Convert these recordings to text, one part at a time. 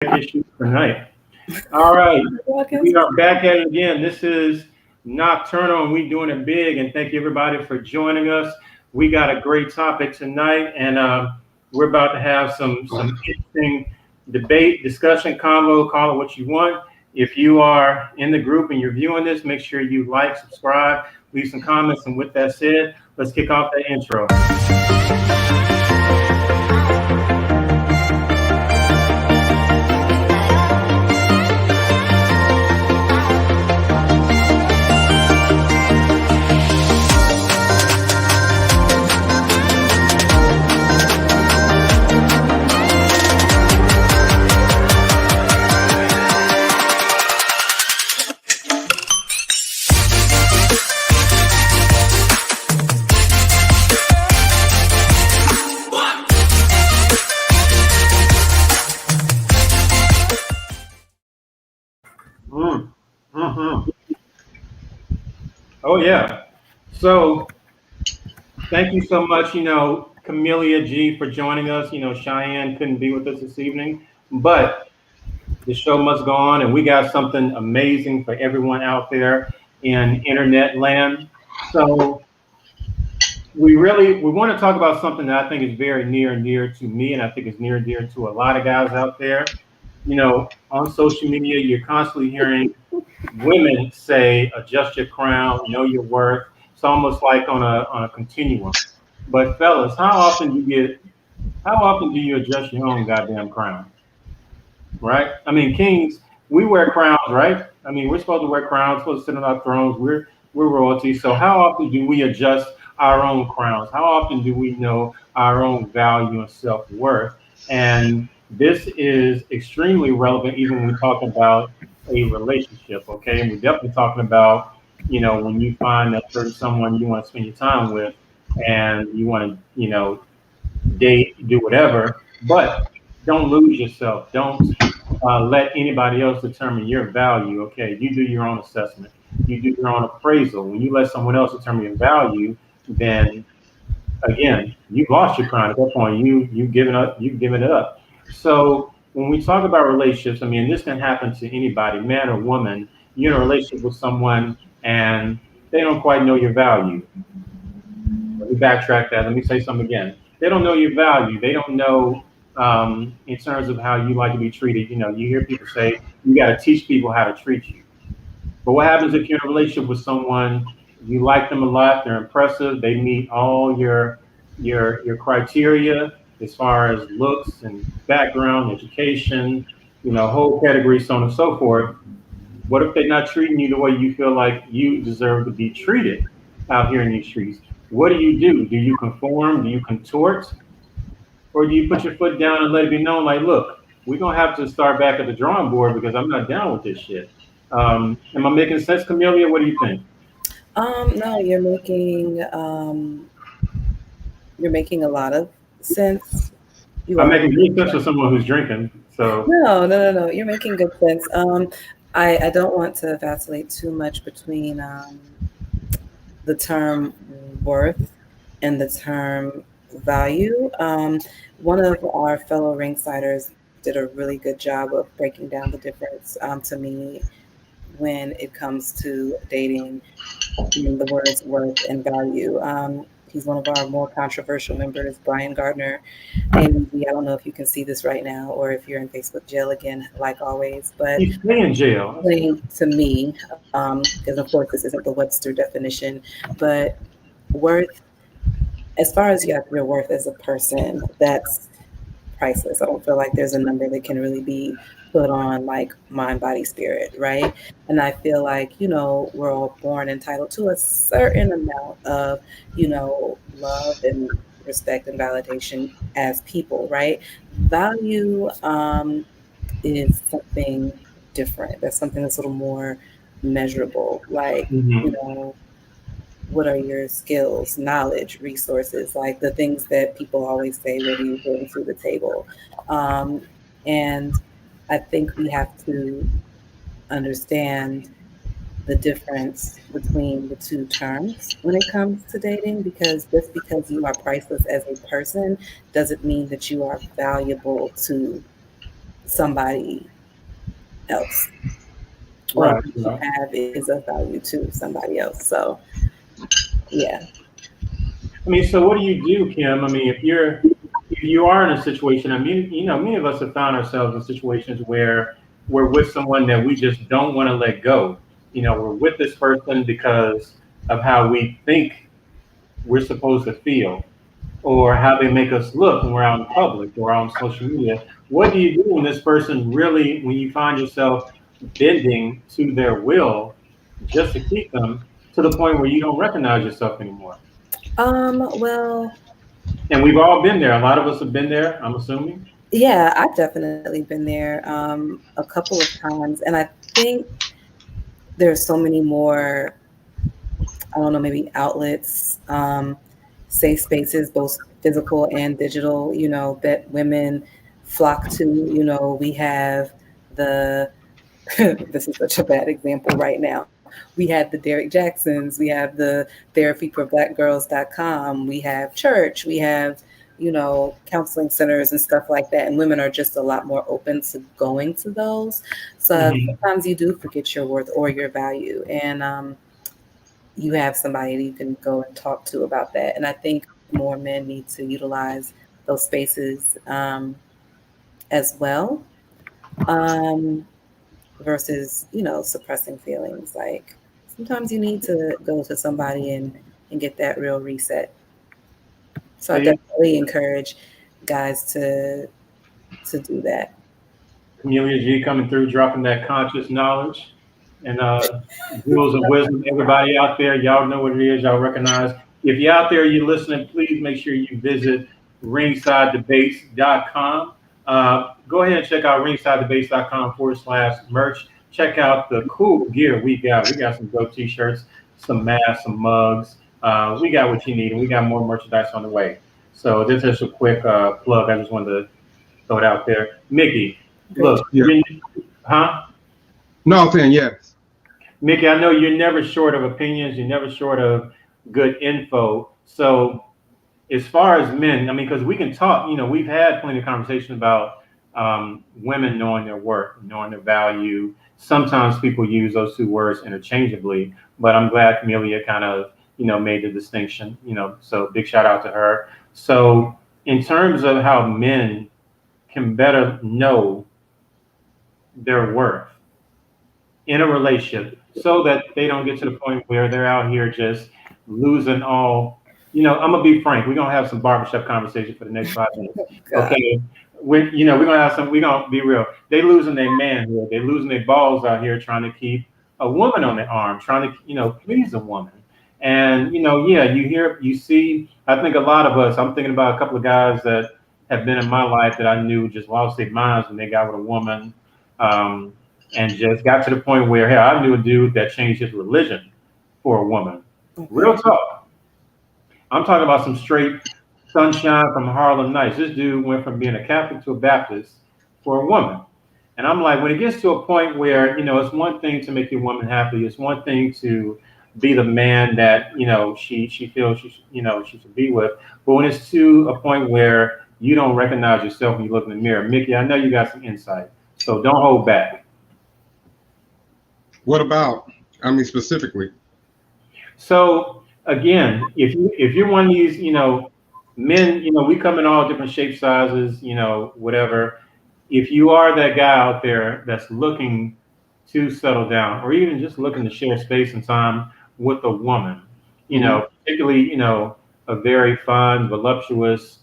Issues tonight. All right, Welcome. we are back at it again. This is Nocturnal, and we doing it big. And thank you everybody for joining us. We got a great topic tonight, and we're about to have some interesting debate, discussion, convo. Call it what you want. If you are in the group and you're viewing this, make sure you like, subscribe, leave some comments. And with that said, let's kick off the intro. Mm, hmm Oh yeah. So thank you so much, Camellia G for joining us. Cheyenne couldn't be with us this evening, but the show must go on, and we got something amazing for everyone out there in internet land. So we want to talk about something that I think is very near and dear to me, and I think is near and dear to a lot of guys out there. On social media, you're constantly hearing women say, "Adjust your crown, know your worth." It's almost like on a continuum. But fellas, how often do you adjust your own goddamn crown? Right? I mean, kings, we wear crowns, right? I mean, we're supposed to wear crowns, supposed to sit on our thrones. We're royalty. So how often do we adjust our own crowns? How often do we know our own value and self worth? And this is extremely relevant, even when we talk about a relationship. Okay, and we're definitely talking about when you find that certain someone you want to spend your time with, and you want to date, do whatever, but don't lose yourself. Don't let anybody else determine your value. Okay, you do your own assessment. You do your own appraisal. When you let someone else determine your value, then again, you've lost your crown. At that point, you've given up. You've given it up. So when we talk about relationships, I mean, this can happen to anybody, man or woman. You're in a relationship with someone, and they don't quite know your value. Let me backtrack that. Let me say something again. They don't know your value. They don't know in terms of how you like to be treated. You hear people say you got to teach people how to treat you. But what happens if you're in a relationship with someone, you like them a lot, they're impressive, they meet all your criteria as far as looks and background, education, whole category, so on and so forth. What if they're not treating you the way you feel like you deserve to be treated out here in these streets? What do you do? Do you conform? Do you contort? Or do you put your foot down and let it be known, like, look, we're gonna have to start back at the drawing board because I'm not down with this shit. Am I making sense, Camellia? What do you think? No, you're making a lot of sense. You I'm are. making good sense for someone who's drinking. So No. You're making good sense. I don't want to vacillate too much between the term worth and the term value. One of our fellow ringsiders did a really good job of breaking down the difference to me when it comes to dating in the words worth and value. He's one of our more controversial members, Brian Gardner. And I don't know if you can see this right now or if you're in Facebook jail again, like always, but he's in jail. explain to me, because of course this isn't the Webster definition, but worth, as far as your worth as a person, that's priceless. I don't feel like there's a number that can really be put on like mind, body, spirit, right? And I feel like, we're all born entitled to a certain amount of, love and respect and validation as people, right? Value is something different. That's something that's a little more measurable. Like, Hmm what are your skills, knowledge, resources, like the things that people always say, what do you bring to the table? Um, and I think we have to understand the difference between the two terms when it comes to dating, because just because you are priceless as a person doesn't mean that you are valuable to somebody else, or Right. what you have is of value to somebody else. So yeah. I mean, so what do you do, Kim? I mean, if you are in a situation, I mean, many of us have found ourselves in situations where we're with someone that we just don't want to let go. We're with this person because of how we think we're supposed to feel, or how they make us look when we're out in public or on social media. What do you do when this person really, when you find yourself bending to their will just to keep them, to the point where you don't recognize yourself anymore? Well, And we've all been there. A lot of us have been there, I'm assuming. yeah, I've definitely been there a couple of times, and I think there's so many more, I don't know, maybe outlets, safe spaces, both physical and digital, that women flock to. We have the, this is such a bad example right now. We have the Derek Jacksons, we have the therapyforblackgirls.com, we have church, we have, counseling centers and stuff like that. And women are just a lot more open to going to those. So Hmm. sometimes you do forget your worth or your value. And you have somebody that you can go and talk to about that. And I think more men need to utilize those spaces as well, um, versus, suppressing feelings. Like sometimes you need to go to somebody and get that real reset. So I See, definitely encourage guys to do that. Camellia G coming through, dropping that conscious knowledge and jewels of wisdom. Everybody out there, y'all know what it is. Y'all recognize. If you're out there, you're listening, please make sure you visit ringsidedebates.com. Go ahead and check out ringsidedebates.com/merch. Check out the cool gear we got. We got some dope t-shirts, some masks, some mugs. We got what you need, and we got more merchandise on the way. So this is a quick plug. I just wanted to throw it out there. Mickey, Great. look, Yeah. huh? No, I'm saying yes. Mickey, I know you're never short of opinions. You're never short of good info. So, as far as men, I mean, because we can talk, we've had plenty of conversation about women knowing their worth, knowing their value. Sometimes people use those two words interchangeably, but I'm glad Camellia kind of, made the distinction, so big shout out to her. So, in terms of how men can better know their worth in a relationship so that they don't get to the point where they're out here just losing all. I'm gonna be frank. We're gonna have some barbershop conversation for the next 5 minutes. God. Okay. We're gonna have some, we're gonna be real. They losing their manhood, they losing their balls out here trying to keep a woman on their arm, trying to, please a woman. And yeah, you see, I think a lot of us, I'm thinking about a couple of guys that have been in my life that I knew just lost their minds when they got with a woman. Um, and just got to the point where, hey, I knew a dude that changed his religion for a woman. Real Okay. talk. I'm talking about some straight sunshine from Harlem Nights. This dude went from being a Catholic to a Baptist for a woman. And I'm like, when it gets to a point where, it's one thing to make your woman happy, it's one thing to be the man that, she feels she should be with. But when it's to a point where you don't recognize yourself when you look in the mirror, Mickey, I know you got some insight. So don't hold back. What about, I mean, specifically? So again, if you're one of these, men, we come in all different shape sizes, whatever. If you are that guy out there that's looking to settle down, or even just looking to share space and time with a woman, Mhm. particularly, a very fun, voluptuous,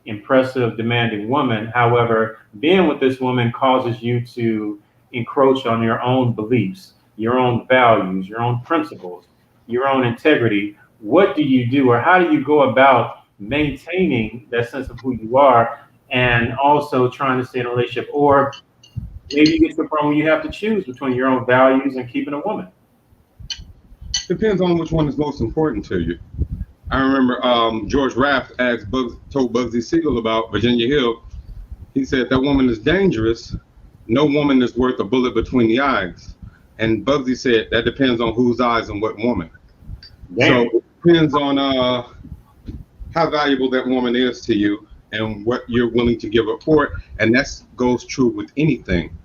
impressive, demanding woman. However, being with this woman causes you to encroach on your own beliefs, your own values, your own principles, your own integrity. What do you do, or how do you go about maintaining that sense of who you are and also trying to stay in a relationship? Or maybe you get to the point where you have to choose between your own values and keeping a woman. Depends on which one is most important to you. I remember George Raft told Bugsy Siegel about Virginia Hill. He said that woman is dangerous. No woman is worth a bullet between the eyes. And Bugsy said that depends on whose eyes and what woman. So Damn. it depends on how valuable that woman is to you and what you're willing to give up for it. And that goes true with anything.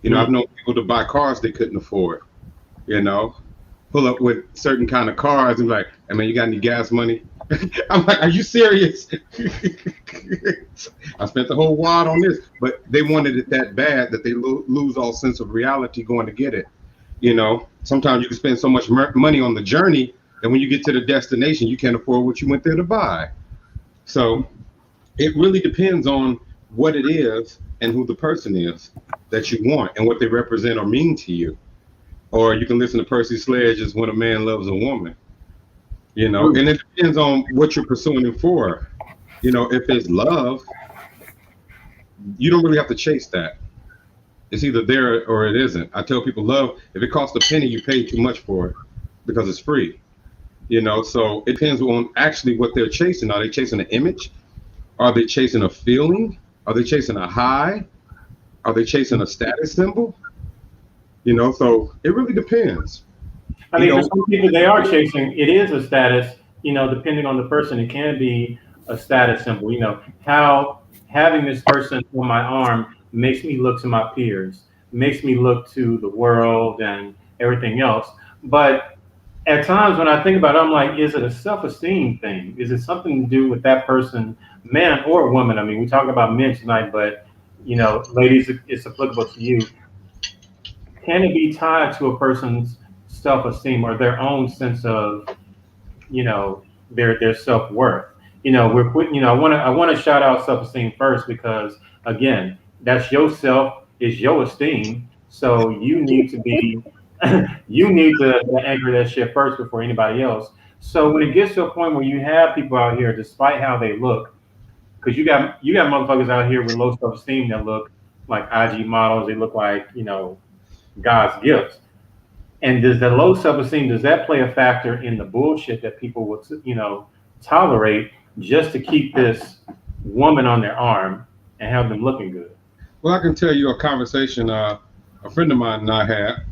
I've known people to buy cars they couldn't afford, pull up with certain kind of cars and be like, hey man, you got any gas money? I'm like, are you serious? I spent the whole wad on this, but they wanted it that bad that they lose all sense of reality going to get it. Sometimes you can spend so much money on the journey that when you get to the destination, you can't afford what you went there to buy. So it really depends on what it is and who the person is that you want and what they represent or mean to you. Or you can listen to Percy Sledge's When a Man Loves a Woman. And it depends on what you're pursuing it for. If it's love, you don't really have to chase that. It's either there or it isn't. I tell people, love, if it costs a penny, you pay too much for it because it's free. So it depends on actually what they're chasing. Are they chasing an image? Are they chasing a feeling? Are they chasing a high? Are they chasing a status symbol? So it really depends. I mean, for some people, they are chasing, it is a status, depending on the person, it can be a status symbol. How having this person on my arm makes me look to my peers, makes me look to the world and everything else. But at times when I think about it, I'm like, is it a self-esteem thing? Is it something to do with that person, man or woman? I mean, we talk about men tonight, but, ladies, it's applicable to you. Can it be tied to a person's self-esteem or their own sense of, their self-worth? We're putting, I want to shout out self-esteem first because again, that's yourself is your esteem. So you need to be, you need to anchor that shit first before anybody else. So when it gets to a point where you have people out here, despite how they look, because you got motherfuckers out here with low self-esteem that look like IG models, they look like, God's gift. And does the low self-esteem, does that play a factor in the bullshit that people would, tolerate just to keep this woman on their arm and have them looking good? Well, I can tell you a conversation a friend of mine and I had,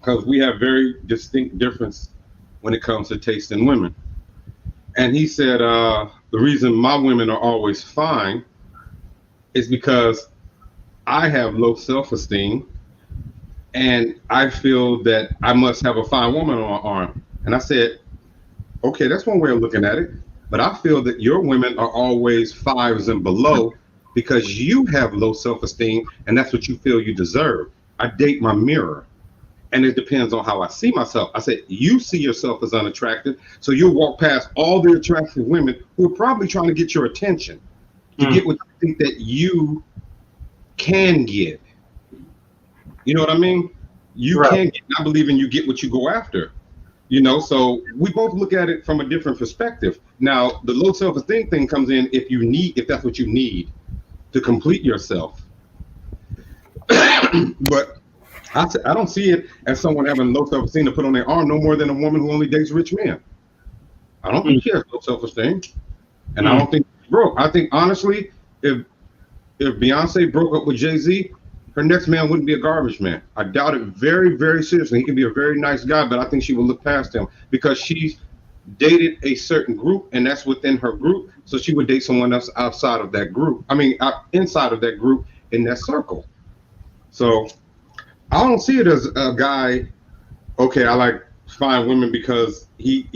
because we have very distinct difference when it comes to taste in women. And he said, the reason my women are always fine is because I have low self-esteem and I feel that I must have a fine woman on my arm. And I said, okay, that's one way of looking at it. But I feel that your women are always 5s and below because you have low self-esteem and that's what you feel you deserve. I date my mirror. And it depends on how I see myself. I said, you see yourself as unattractive, so you'll walk past all the attractive women who are probably trying to get your attention to get what you think that you can get. You know what I mean? You can get, I believe in you get what you go after. So we both look at it from a different perspective. Now, the low self-esteem thing comes in if that's what you need to complete yourself. But I don't see it as someone having low self-esteem to put on their arm no more than a woman who only dates rich men. I don't think she has low self-esteem. And I don't think she's broke. I think, honestly, if Beyonce broke up with Jay-Z, her next man wouldn't be a garbage man. I doubt it very, very seriously. He can be a very nice guy, but I think she would look past him because she's dated a certain group, and that's within her group. So she would date someone else outside of that group. I mean, inside of that group in that circle. So I don't see it as a guy, okay, I like fine women because he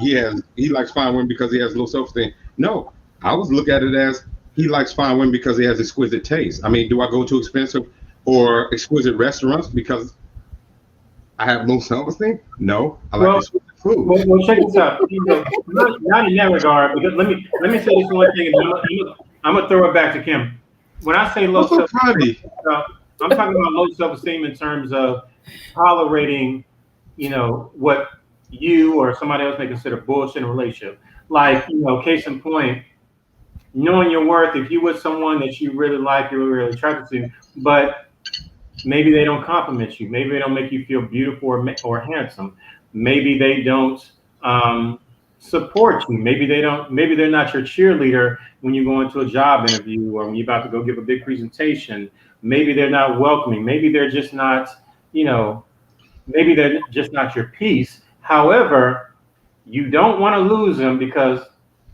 likes fine women because he has low self-esteem. No, I would look at it as he likes fine women because he has exquisite taste. I mean, do I go to expensive or exquisite restaurants because I have low self-esteem? No, I like exquisite food. Well, check this out. Not in that regard, because let me say this one thing, and I'm gonna throw it back to Kim. When I say low self-esteem, I'm talking about low self-esteem in terms of tolerating, what you or somebody else may consider bullshit in a relationship. Like, case in point, knowing your worth. If you with someone that you really like, you're really attracted to, but maybe they don't compliment you. Maybe they don't make you feel beautiful or handsome. Maybe they don't support you. Maybe they're not your cheerleader when you go into a job interview or when you're about to go give a big presentation. Maybe they're not welcoming. Maybe they're just not, maybe they're just not your piece. However, you don't want to lose them because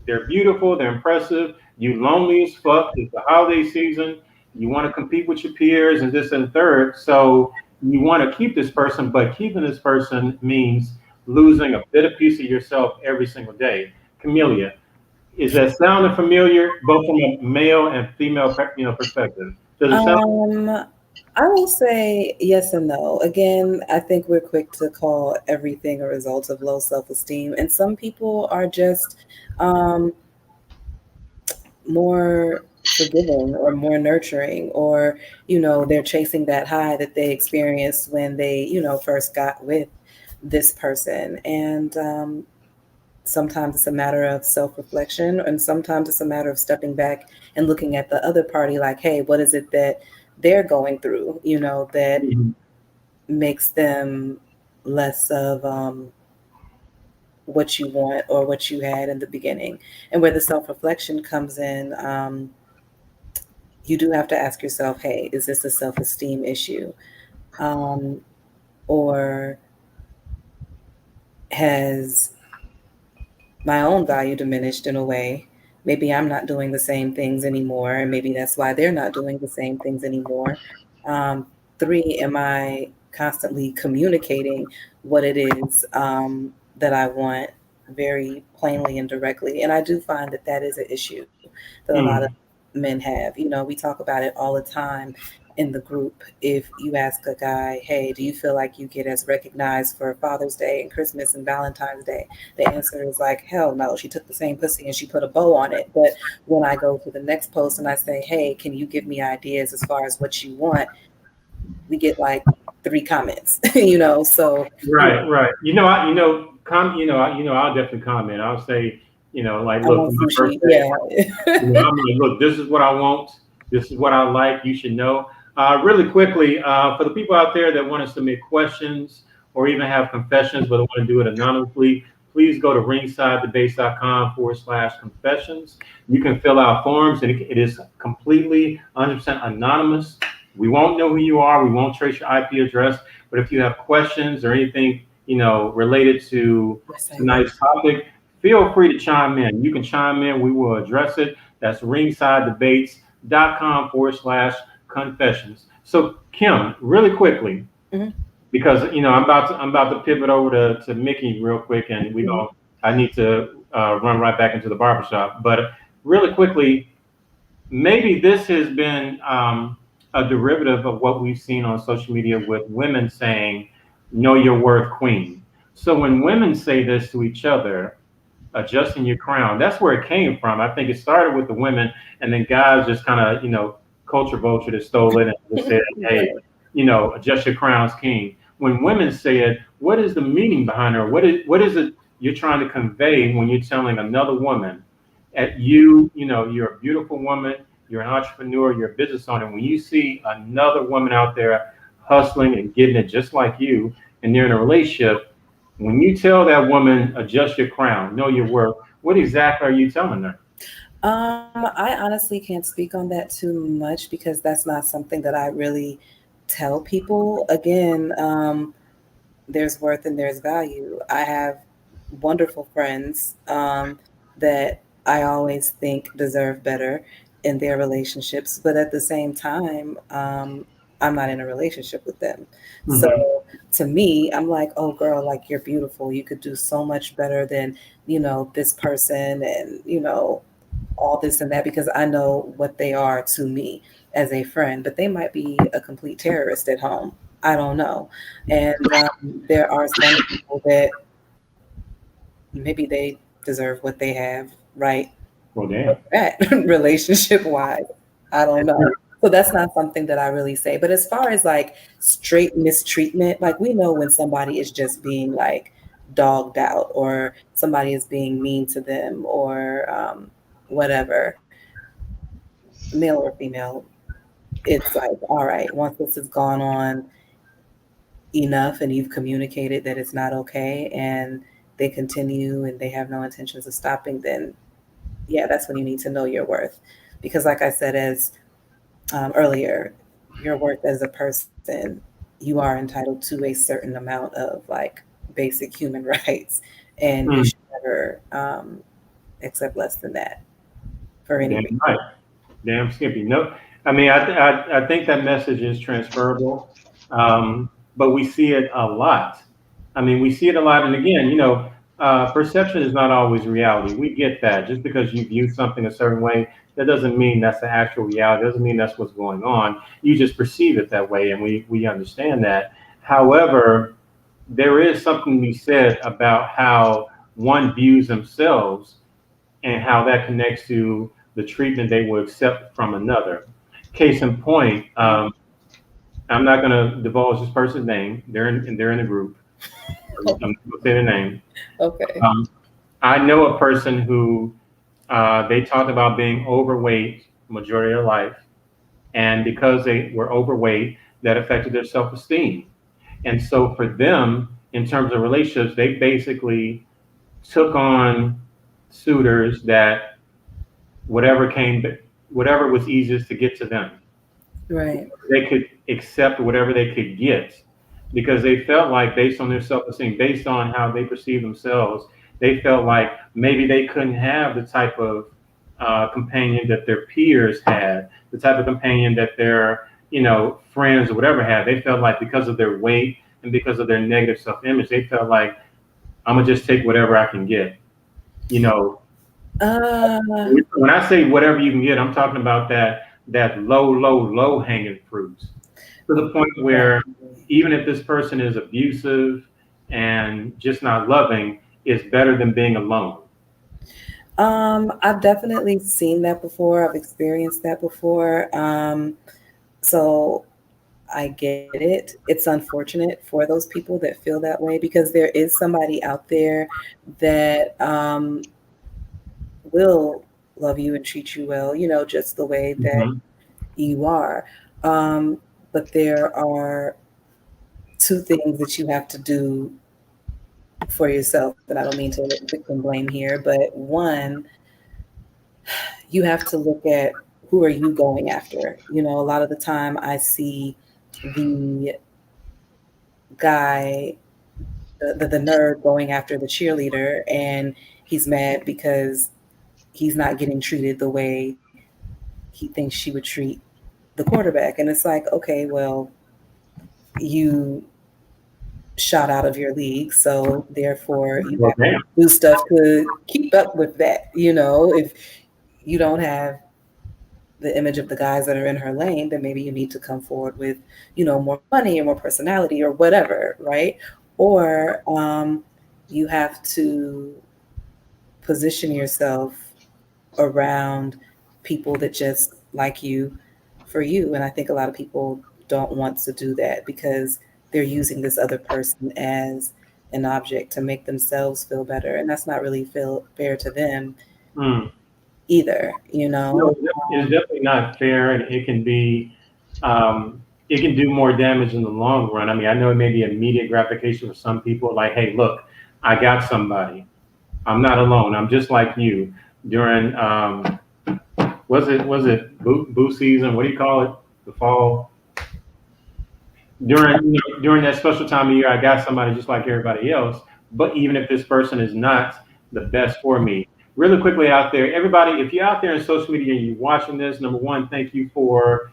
they're beautiful, they're impressive, You lonely as fuck. It's the holiday season. You want to compete with your peers and this and third. So you want to keep this person, but keeping this person means losing a bit of piece of yourself every single day. Camellia, is that sounding familiar, both from a male and female, perspective? Does it sound? Um, I will say yes and no. Again, I think we're quick to call everything a result of low self-esteem, and some people are just um, more forgiving or more nurturing, or they're chasing that high that they experienced when they first got with this person, and sometimes it's a matter of self-reflection, and sometimes it's a matter of stepping back and looking at the other party like, hey, what is it that they're going through, that Mhm. makes them less of what you want or what you had in the beginning. And where the self-reflection comes in, you do have to ask yourself, hey, is this a self-esteem issue? Or has my own value diminished in a way? Maybe I'm not doing the same things anymore, and maybe that's why they're not doing the same things anymore. Um, Three, am I constantly communicating what it is that I want very plainly and directly? And I do find that that is an issue that a lot of Mhm. men have. We talk about it all the time in the group. If you ask a guy, hey, do you feel like you get as recognized for Father's Day and Christmas and Valentine's Day? The answer is like, hell no, she took the same pussy and she put a bow on it. But when I go to the next post and I say, hey, can you give me ideas as far as what you want? We get like three comments, so, Right, right. I'll definitely comment. I'll say, like, I look, for want my sushi. birthday, Yeah. I'm like, look, this is what I want. This is what I like. You should know. Really quickly, for the people out there that want to submit questions or even have confessions, but want to do it anonymously, please go to ringsidedebates.com/confessions. You can fill out forms, and it is completely 100% anonymous. We won't know who you are. We won't trace your IP address. But if you have questions or anything, related to Yes, I will. tonight's topic, feel free to chime in. You can chime in. We will address it. That's ringsidedebates.com/confessions. So Kim, really quickly, Hmm. because I'm about to pivot over to Mickey real quick, and Hmm. I need to run right back into the barbershop. But really quickly, maybe this has been a derivative of what we've seen on social media with women saying, "Know your worth, queen." So when women say this to each other, adjusting your crown. That's where it came from. I think it started with the women, and then guys just kind of, culture vulture stole it and just said, "Hey, Right. adjust your crown's king." When women say it, what is the meaning behind it? What is it you're trying to convey when you're telling another woman, at you're a beautiful woman, you're an entrepreneur, you're a business owner. When you see another woman out there hustling and getting it just like you, and they're in a relationship, when you tell that woman, adjust your crown, know your worth, what exactly are you telling her? I honestly can't speak on that too much because that's not something that I really tell people. Again, there's worth and there's value. I have wonderful friends that I always think deserve better in their relationships, but at the same time, I'm not in a relationship with them. Mm-hmm. So to me, I'm like, oh, girl, like you're beautiful. You could do so much better than, this person, and, all this and that, because I know what they are to me as a friend, but they might be a complete terrorist at home. I don't know. And there are some people that maybe they deserve what they have, right? Well, damn. At relationship wise. I don't know. So that's not something that I really say. But as far as like straight mistreatment, like we know when somebody is just being like dogged out, or somebody is being mean to them, or whatever, male or female, it's like, all right, once this has gone on enough and you've communicated that it's not okay, and they continue and they have no intentions of stopping, then yeah, that's when you need to know your worth. Because, like I said, as earlier, your worth as a person, you are entitled to a certain amount of like basic human rights, and you Mm. should never accept less than that. for any Damn reason. right. Damn skimpy. No, I mean, I think that message is transferable, but we see it a lot. I mean, we see it a lot. And again, perception is not always reality. We get that. Just because you view something a certain way, that doesn't mean that's the actual reality. It doesn't mean that's what's going on. You just perceive it that way, and we understand that. However, there is something to be said about how one views themselves and how that connects to the treatment they will accept from another. Case in point, I'm not going to divulge this person's name. They're in a group. I'm not going to say their name. Okay. I know a person who they talked about being overweight majority of their life, and because they were overweight, that affected their self-esteem. And so for them, in terms of relationships, they basically took on suitors that whatever came, whatever was easiest to get to them. Right. They could accept whatever they could get because they felt like, based on their self-esteem, based on how they perceive themselves, they felt like maybe they couldn't have the type of companion that their peers had, the type of companion that their friends or whatever had. They felt like because of their weight and because of their negative self-image, they felt like I'm gonna just take whatever I can get. You know, Uh, when I say whatever you can get, I'm talking about that low hanging fruits to the point where even if this person is abusive and just not loving, it's better than being alone. I've definitely seen that before. I've experienced that before. So I get it. It's unfortunate for those people that feel that way because there is somebody out there that will love you and treat you well, just the way that Mhm. you are. Um, but there are two things that you have to do for yourself. And I don't mean to victim blame here, but one, you have to look at who are you going after. A lot of the time I see the guy, the nerd going after the cheerleader, and he's mad because he's not getting treated the way he thinks she would treat the quarterback. And it's like, okay, well, you shot out of your league, so therefore you Well, have to damn. do stuff to keep up with that. If you don't have the image of the guys that are in her lane, then maybe you need to come forward with, more money or more personality or whatever, right? Or you have to position yourself around people that just like you for you. And I think a lot of people don't want to do that because they're using this other person as an object to make themselves feel better. And that's not really feel fair to them Mm. either, It's definitely not fair, and it can do more damage in the long run. I mean, I know it may be immediate gratification for some people, like, hey, look, I got somebody. I'm not alone. I'm just like you. During was it boo season? What do you call it? The fall. During that special time of year, I got somebody just like everybody else. But even if this person is not the best for me, really quickly out there, everybody, if you're out there in social media and you're watching this, number one, thank you for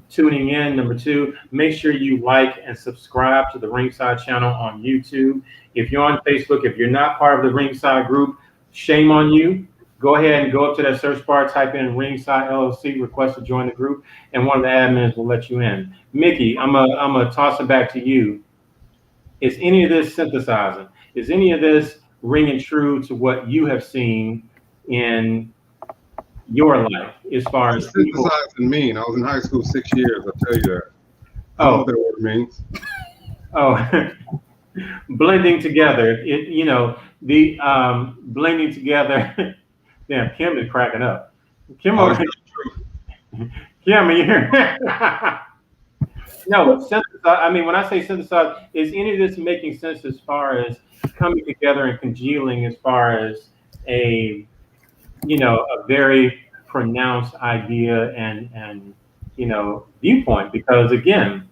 tuning in. Number two, make sure you like and subscribe to the Ringside channel on YouTube. If you're on Facebook, if you're not part of the Ringside group, shame on you. Go ahead and go up to that search bar, type in Ringside LLC, request to join the group, and one of the admins will let you in. Mickey, I'm gonna toss it back to you. Is any of this synthesizing? Is any of this ringing true to what you have seen in your life as far as people? Synthesizing mean? I was in high school 6 years. I'll tell you that. I don't know Oh, what that word means. oh, blending together. The blending together. Damn, Kim is cracking up. Kim, Oh, it's Kim, are you here? No, synthesize. I mean, when I say synthesize, is any of this making sense as far as coming together and congealing as far as a very pronounced idea and viewpoint? Because again,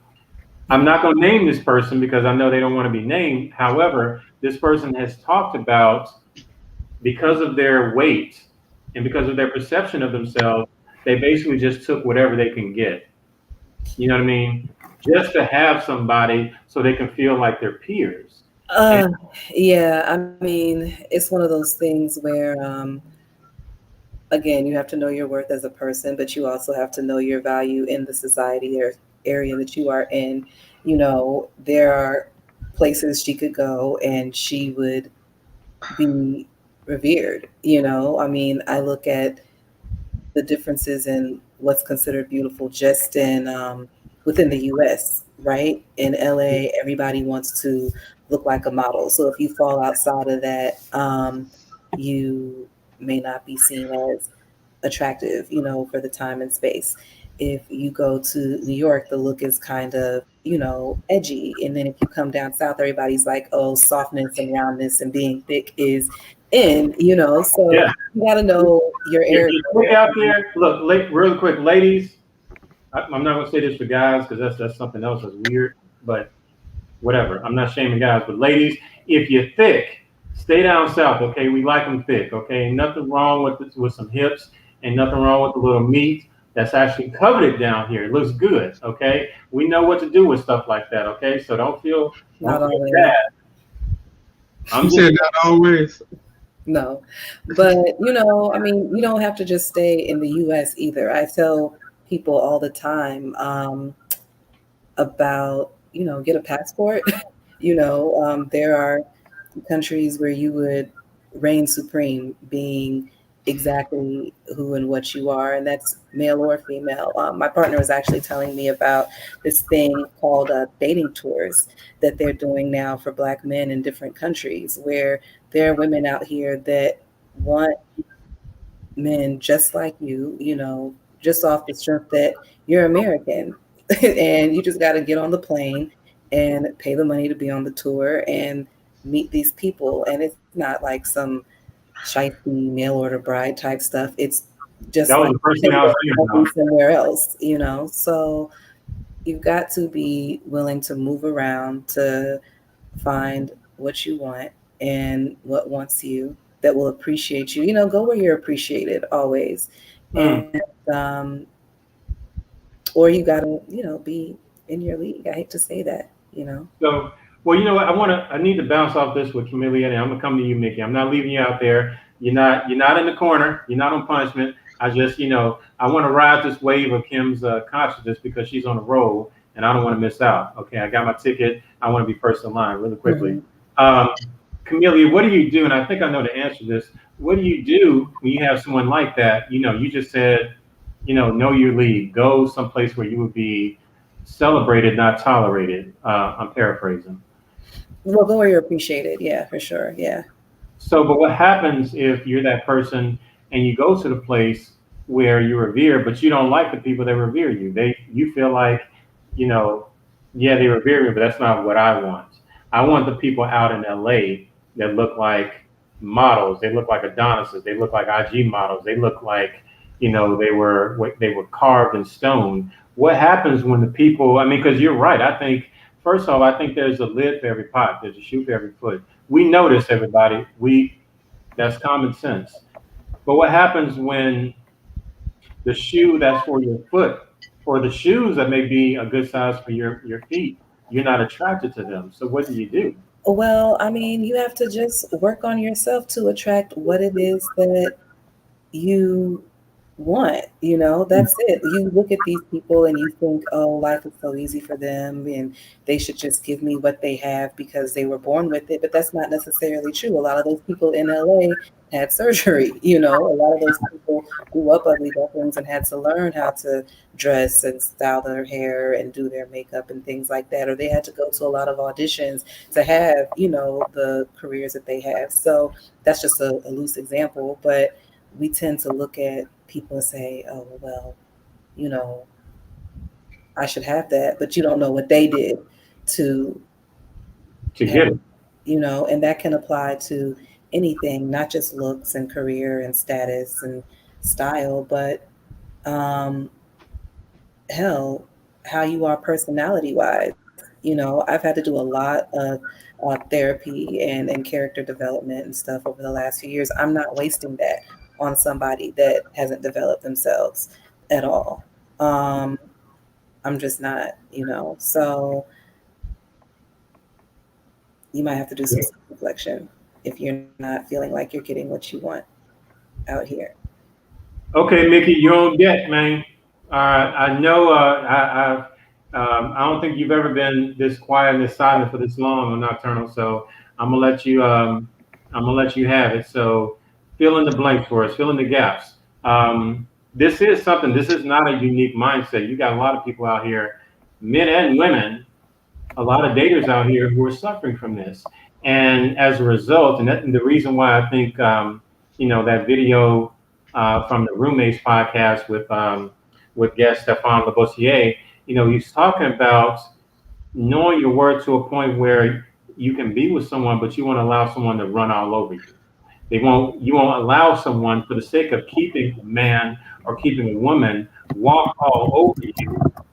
I'm not going to name this person because I know they don't want to be named. However, this person has talked about, because of their weight and because of their perception of themselves, they basically just took whatever they can get. You know what I mean? Just to have somebody so they can feel like they're peers. And Uh, yeah, I mean, it's one of those things where, again, you have to know your worth as a person, but you also have to know your value in the society or area that you are in. There are places she could go and she would be revered. I mean, I look at the differences in what's considered beautiful just in within the U.S. Right, in L.A., everybody wants to look like a model. So if you fall outside of that, you may not be seen as attractive, for the time and space. If you go to New York, the look is kind of, edgy. And then if you come down south, everybody's like, oh, softness and roundness and being thick is in. So yeah, you got to know your if area. you look out there, look, really quick, ladies. I'm not gonna say this for guys because that's something else that's weird. But whatever. I'm not shaming guys, but ladies, if you're thick, stay down south. Okay, we like them thick. Okay, ain't nothing wrong with some hips, and nothing wrong with the little meat that's actually coveted down here. It looks good. Okay, we know what to do with stuff like that. Okay, so Not don't feel always. bad. I'm You just said not always. No. But, I mean, you don't have to just stay in the US either. I tell people all the time about, get a passport. There are countries where you would reign supreme, being exactly who and what you are, and that's male or female. My partner was actually telling me about this thing called dating tours that they're doing now for Black men in different countries, where there are women out here that want men just like you, just off the strength that you're American. And you just got to get on the plane and pay the money to be on the tour and meet these people. And it's not like some shifty mail order bride type stuff. It's just that was like the first thing I was Tinder thinking only about. somewhere else. So you've got to be willing to move around to find what you want and what wants you that will appreciate you. Go where you're appreciated always. Hmm. And or you gotta, be in your league. I hate to say that. So, well, you know what? I need to bounce off this with Camellia, and I'm gonna come to you, Mickey. I'm not leaving you out there. You're not in the corner. You're not on punishment. I just, I want to ride this wave of Kim's consciousness because she's on a roll, and I don't want to miss out. Okay, I got my ticket. I want to be first in line, really quickly. Mhm. Um, Camellia, what do you do? And I think I know the answer to this. What do you do when you have someone like that? You just said, know your league. Go someplace where you would be celebrated, not tolerated. I'm paraphrasing. Well, go where you're appreciated. Yeah, for sure. Yeah. So, but what happens if you're that person and you go to the place where you revere, but you don't like the people that revere you? You feel like, you know, yeah, they revere me, but that's not what I want. I want the people out in LA that look like models. They look like Adonises. They look like IG models. They look like, they were carved in stone. What happens when the people? I mean, because you're right. I think first off, I think there's a lid for every pot. There's a shoe for every foot. We notice everybody. That's common sense. But what happens when the shoe that's for your foot, or the shoes that may be a good size for your feet, you're not attracted to them. So what do you do? Well, I mean, you have to just work on yourself to attract what it is that you want. That's it. You look at these people and you think, oh, life is so easy for them and they should just give me what they have because they were born with it. But that's not necessarily true. A lot of those people in LA had surgery. A lot of those people grew up ugly ducklings and had to learn how to dress and style their hair and do their makeup and things like that. Or they had to go to a lot of auditions to have, the careers that they have. So that's just a loose example. But we tend to look at people and say, oh, well, you know, I should have that, but you don't know what they did to To have, get it. and that can apply to anything, not just looks and career and status and style, but um, hell, how you are personality wise. I've had to do a lot of therapy and character development and stuff over the last few years. I'm not wasting that. on somebody that hasn't developed themselves at all. I'm just not, so you might have to do some self-reflection if you're not feeling like you're getting what you want out here. Okay, Mickey, you're on deck, man. I know. I don't think you've ever been this quiet and this silent for this long on Nocturnal. So I'm gonna let you. I'm gonna let you have it. So fill in the blanks for us. Fill in the gaps. This is something. This is not a unique mindset. You got a lot of people out here, men and women, a lot of daters out here who are suffering from this. And as a result, and the reason why I think, that video from the Roommates podcast with guest Stefan Labossiere, he's talking about knowing your worth to a point where you can be with someone, but you won't allow someone to run all over you. You won't allow someone for the sake of keeping a man or keeping a woman walk all over you,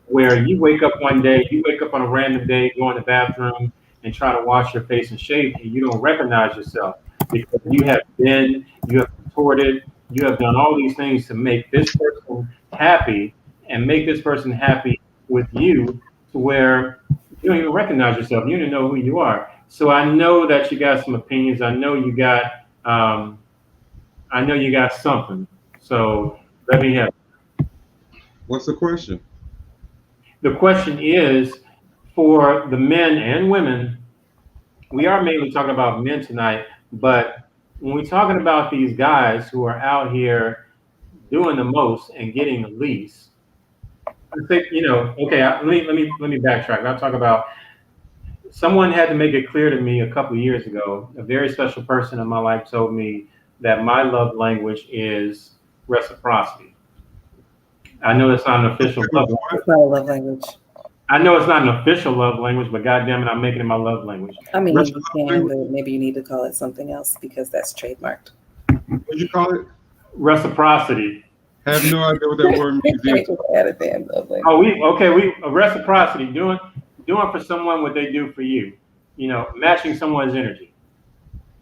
where you wake up one day, you wake up on a random day, go in the bathroom and try to wash your face and shave, and you don't recognize yourself because you have contorted, you have done all these things to make this person happy and make this person happy with you to where you don't even recognize yourself. You don't know who you are. So I know that you got some opinions. I know you got something. So let me have it. What's the question? The question is for the men and women. We are mainly talking about men tonight, but when we're talking about these guys who are out here doing the most and getting the least, I think, okay, let me backtrack. I'll talk about someone had to make it clear to me a couple of years ago. A very special person in my life told me that my love language is reciprocity. I know it's not an official love language. It's not a love language. I know it's not an official love language, but goddamn it, I'm making it my love language. I mean, you can, but maybe you need to call it something else because that's trademarked. What'd you call it? Reciprocity. I have no idea what that word means. Reciprocity, doing for someone what they do for you, matching someone's energy.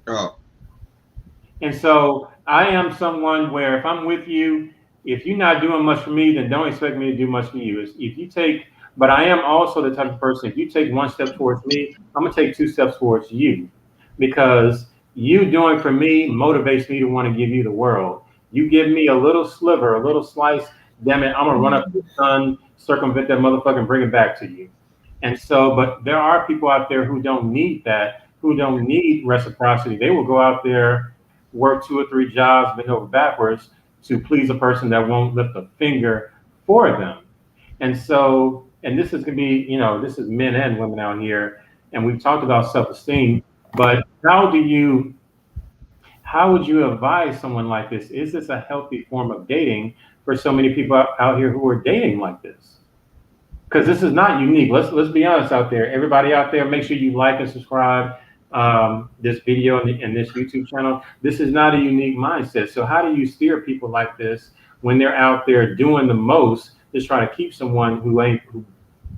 Oh. And so I am someone where if I'm with you, if you're not doing much for me, then don't expect me to do much for you. But I am also the type of person, if you take one step towards me, I'm gonna take two steps towards you, because you doing for me motivates me to want to give you the world. You give me a little sliver, a little slice, damn it, I'm gonna run up to the sun, circumvent that motherfucker and bring it back to you. And so, but there are people out there who don't need that, who don't need reciprocity. They will go out there, work 2 or 3 jobs, bend over backwards to please a person that won't lift a finger for them. And so, and this is gonna be, this is men and women out here, and we've talked about self-esteem, but how would you advise someone like this? Is this a healthy form of dating for so many people out here who are dating like this? Because this is not unique. Let's be honest out there. Everybody out there, make sure you like and subscribe this video and this YouTube channel. This is not a unique mindset. So how do you steer people like this when they're out there doing the most to try to keep someone who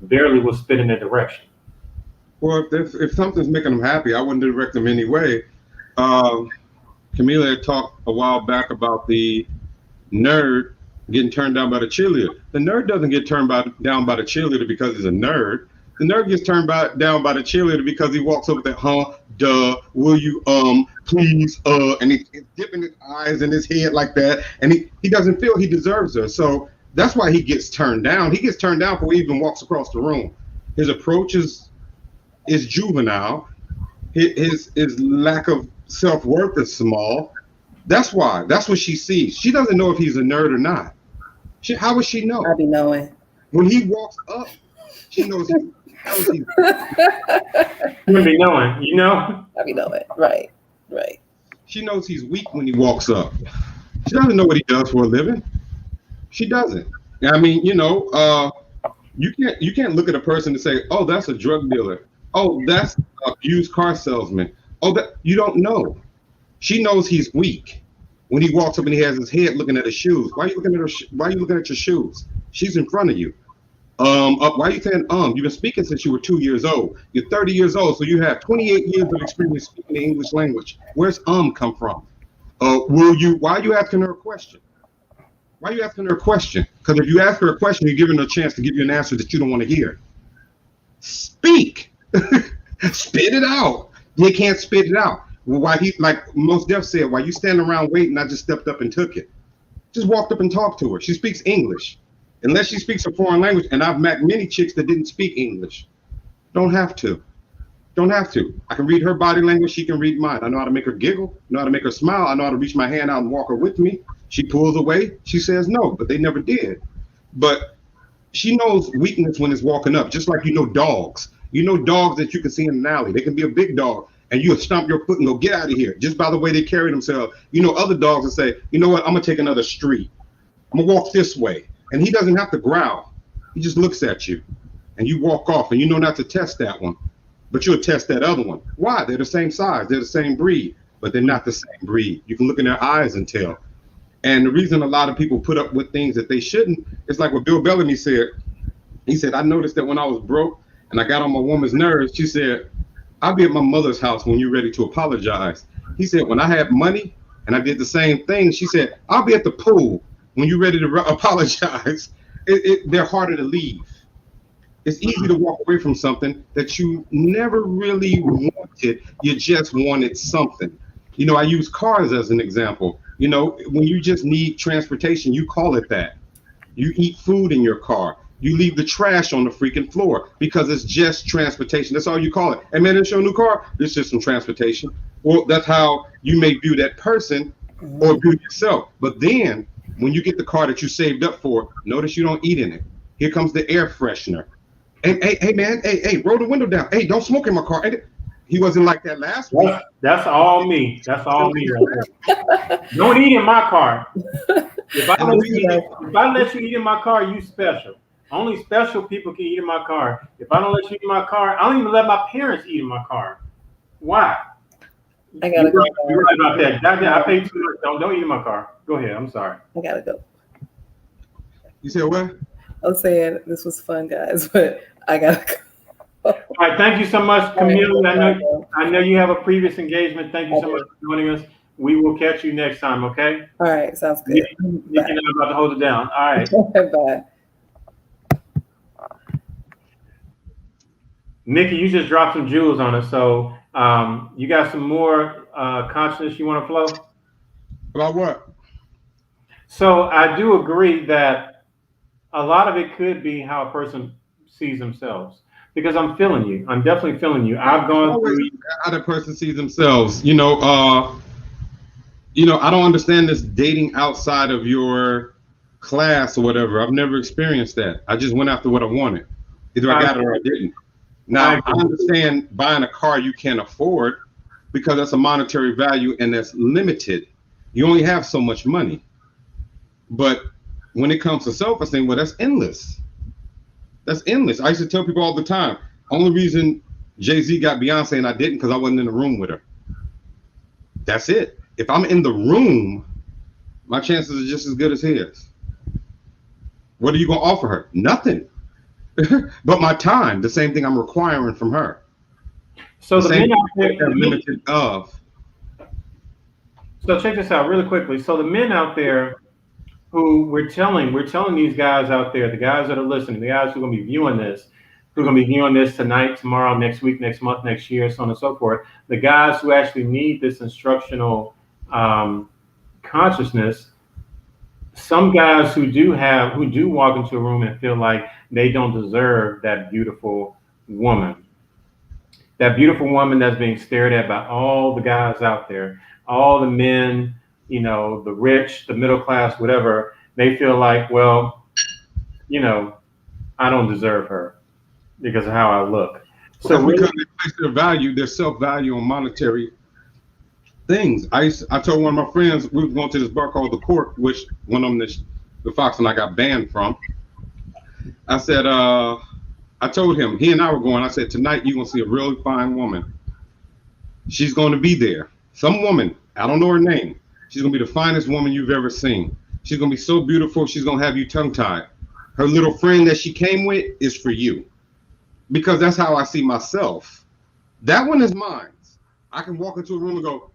barely will spit in their direction? Well, if something's making them happy, I wouldn't direct them anyway. Camila had talked a while back about the nerd getting turned down by the cheerleader. The nerd doesn't get turned down by the cheerleader because he's a nerd. The nerd gets turned down by the cheerleader because he walks over there, duh, will you, please, and he's dipping his eyes in his head like that, and he doesn't feel he deserves her. So that's why he gets turned down. He gets turned down before he even walks across the room. His approach is juvenile. His lack of self-worth is small. That's why. That's what she sees. She doesn't know if he's a nerd or not. How would she know? I be knowing. When he walks up, she knows he's You would be knowing, I be knowing. Right. She knows he's weak when he walks up. She doesn't know what he does for a living. She doesn't. I mean, you can't look at a person and say, oh, that's a drug dealer. Oh, that's a used car salesman. Oh, that you don't know. She knows he's weak when he walks up and he has his head looking at his shoes. Why are you looking at Why are you looking at your shoes? She's in front of you. Why are you saying You've been speaking since you were 2 years old. You're 30 years old, so you have 28 years of experience speaking the English language. Where's come from? Why are you asking her a question? Why are you asking her a question? Because if you ask her a question, you're giving her a chance to give you an answer that you don't want to hear. Speak. Spit it out. They can't spit it out. Well, why like Most Def said, while you stand around waiting, I just stepped up and took it. Just walked up and talked to her. She speaks English. Unless she speaks a foreign language, and I've met many chicks that didn't speak English. Don't have to. Don't have to. I can read her body language. She can read mine. I know how to make her giggle. I know how to make her smile. I know how to reach my hand out and walk her with me. She pulls away. She says no, but they never did. But she knows weakness when it's walking up, just like you know dogs. You know dogs that you can see in an alley. They can be a big dog, and you stomp your foot and go, get out of here, just by the way they carry themselves. You know other dogs that say, you know what, I'm going to take another street. I'm going to walk this way. And he doesn't have to growl. He just looks at you, and you walk off, and you know not to test that one. But you'll test that other one. Why? They're the same size. They're the same breed, but they're not the same breed. You can look in their eyes and tell. And the reason a lot of people put up with things that they shouldn't, it's like what Bill Bellamy said. He said, I noticed that when I was broke and I got on my woman's nerves, she said, I'll be at my mother's house when you're ready to apologize. He said, when I had money and I did the same thing, she said, I'll be at the pool when you're ready to apologize. They're harder to leave. It's easy to walk away from something that you never really wanted. You just wanted something. You know, I use cars as an example. You know, when you just need transportation, you call it that. You eat food in your car. You leave the trash on the freaking floor because it's just transportation. That's all you call it. Hey man, it's your new car. It's just some transportation. Well, that's how you may view that person or view yourself. But then when you get the car that you saved up for, notice you don't eat in it. Here comes the air freshener. Hey man, hey, roll the window down. Hey, don't smoke in my car. He wasn't like that last week. That's all me. That's all me right there. Don't eat in my car. If I let you eat in my car, you special. Only special people can eat in my car. If I don't let you eat in my car, I don't even let my parents eat in my car. Why? I gotta go. You're right about that. I pay too much. Don't eat in my car. Go ahead. I'm sorry. I gotta go. You said what? I was saying this was fun, guys, but I gotta go. All right, thank you so much, Camille. I know you have a previous engagement. Thank you so much for joining us. We will catch you next time, okay? All right, sounds good. Nikki and I'm about to hold it down. All right. Bye. Nikki, you just dropped some jewels on us. So you got some more consciousness you want to flow? About what? So I do agree that a lot of it could be how a person sees themselves. Because I'm feeling you. I'm definitely feeling you. I've gone through how the person sees themselves. You know, I don't understand this dating outside of your class or whatever. I've never experienced that. I just went after what I wanted. Either I got it or I didn't. Now, I understand buying a car you can't afford because that's a monetary value and that's limited. You only have so much money. But when it comes to self-esteem, well, that's endless. That's endless. I used to tell people all the time, only reason Jay-Z got Beyonce and I didn't because I wasn't in the room with her. That's it. If I'm in the room, my chances are just as good as his. What are you going to offer her? Nothing. But my time, the same thing I'm requiring from her. So the men out there limited of. So check this out really quickly. So the men out there who we're telling these guys out there, the guys that are listening, the guys who are going to be viewing this, tonight, tomorrow, next week, next month, next year, so on and so forth, the guys who actually need this instructional consciousness, some guys who do walk into a room and feel like they don't deserve that beautiful woman that's being stared at by all the guys out there, all the men, you know, the rich, the middle class, whatever. They feel like, well, you know, I don't deserve her because of how I look. So because they place their value, their self-value on monetary things. I told one of my friends, we were going to this bar called The Court, which one of them, the Fox and I got banned from. I said, I told him, he and I were going, I said, tonight you're going to see a really fine woman. She's going to be there. Some woman, I don't know her name. She's going to be the finest woman you've ever seen. She's going to be so beautiful, she's going to have you tongue-tied. Her little friend that she came with is for you. Because that's how I see myself. That one is mine. I can walk into a room and go,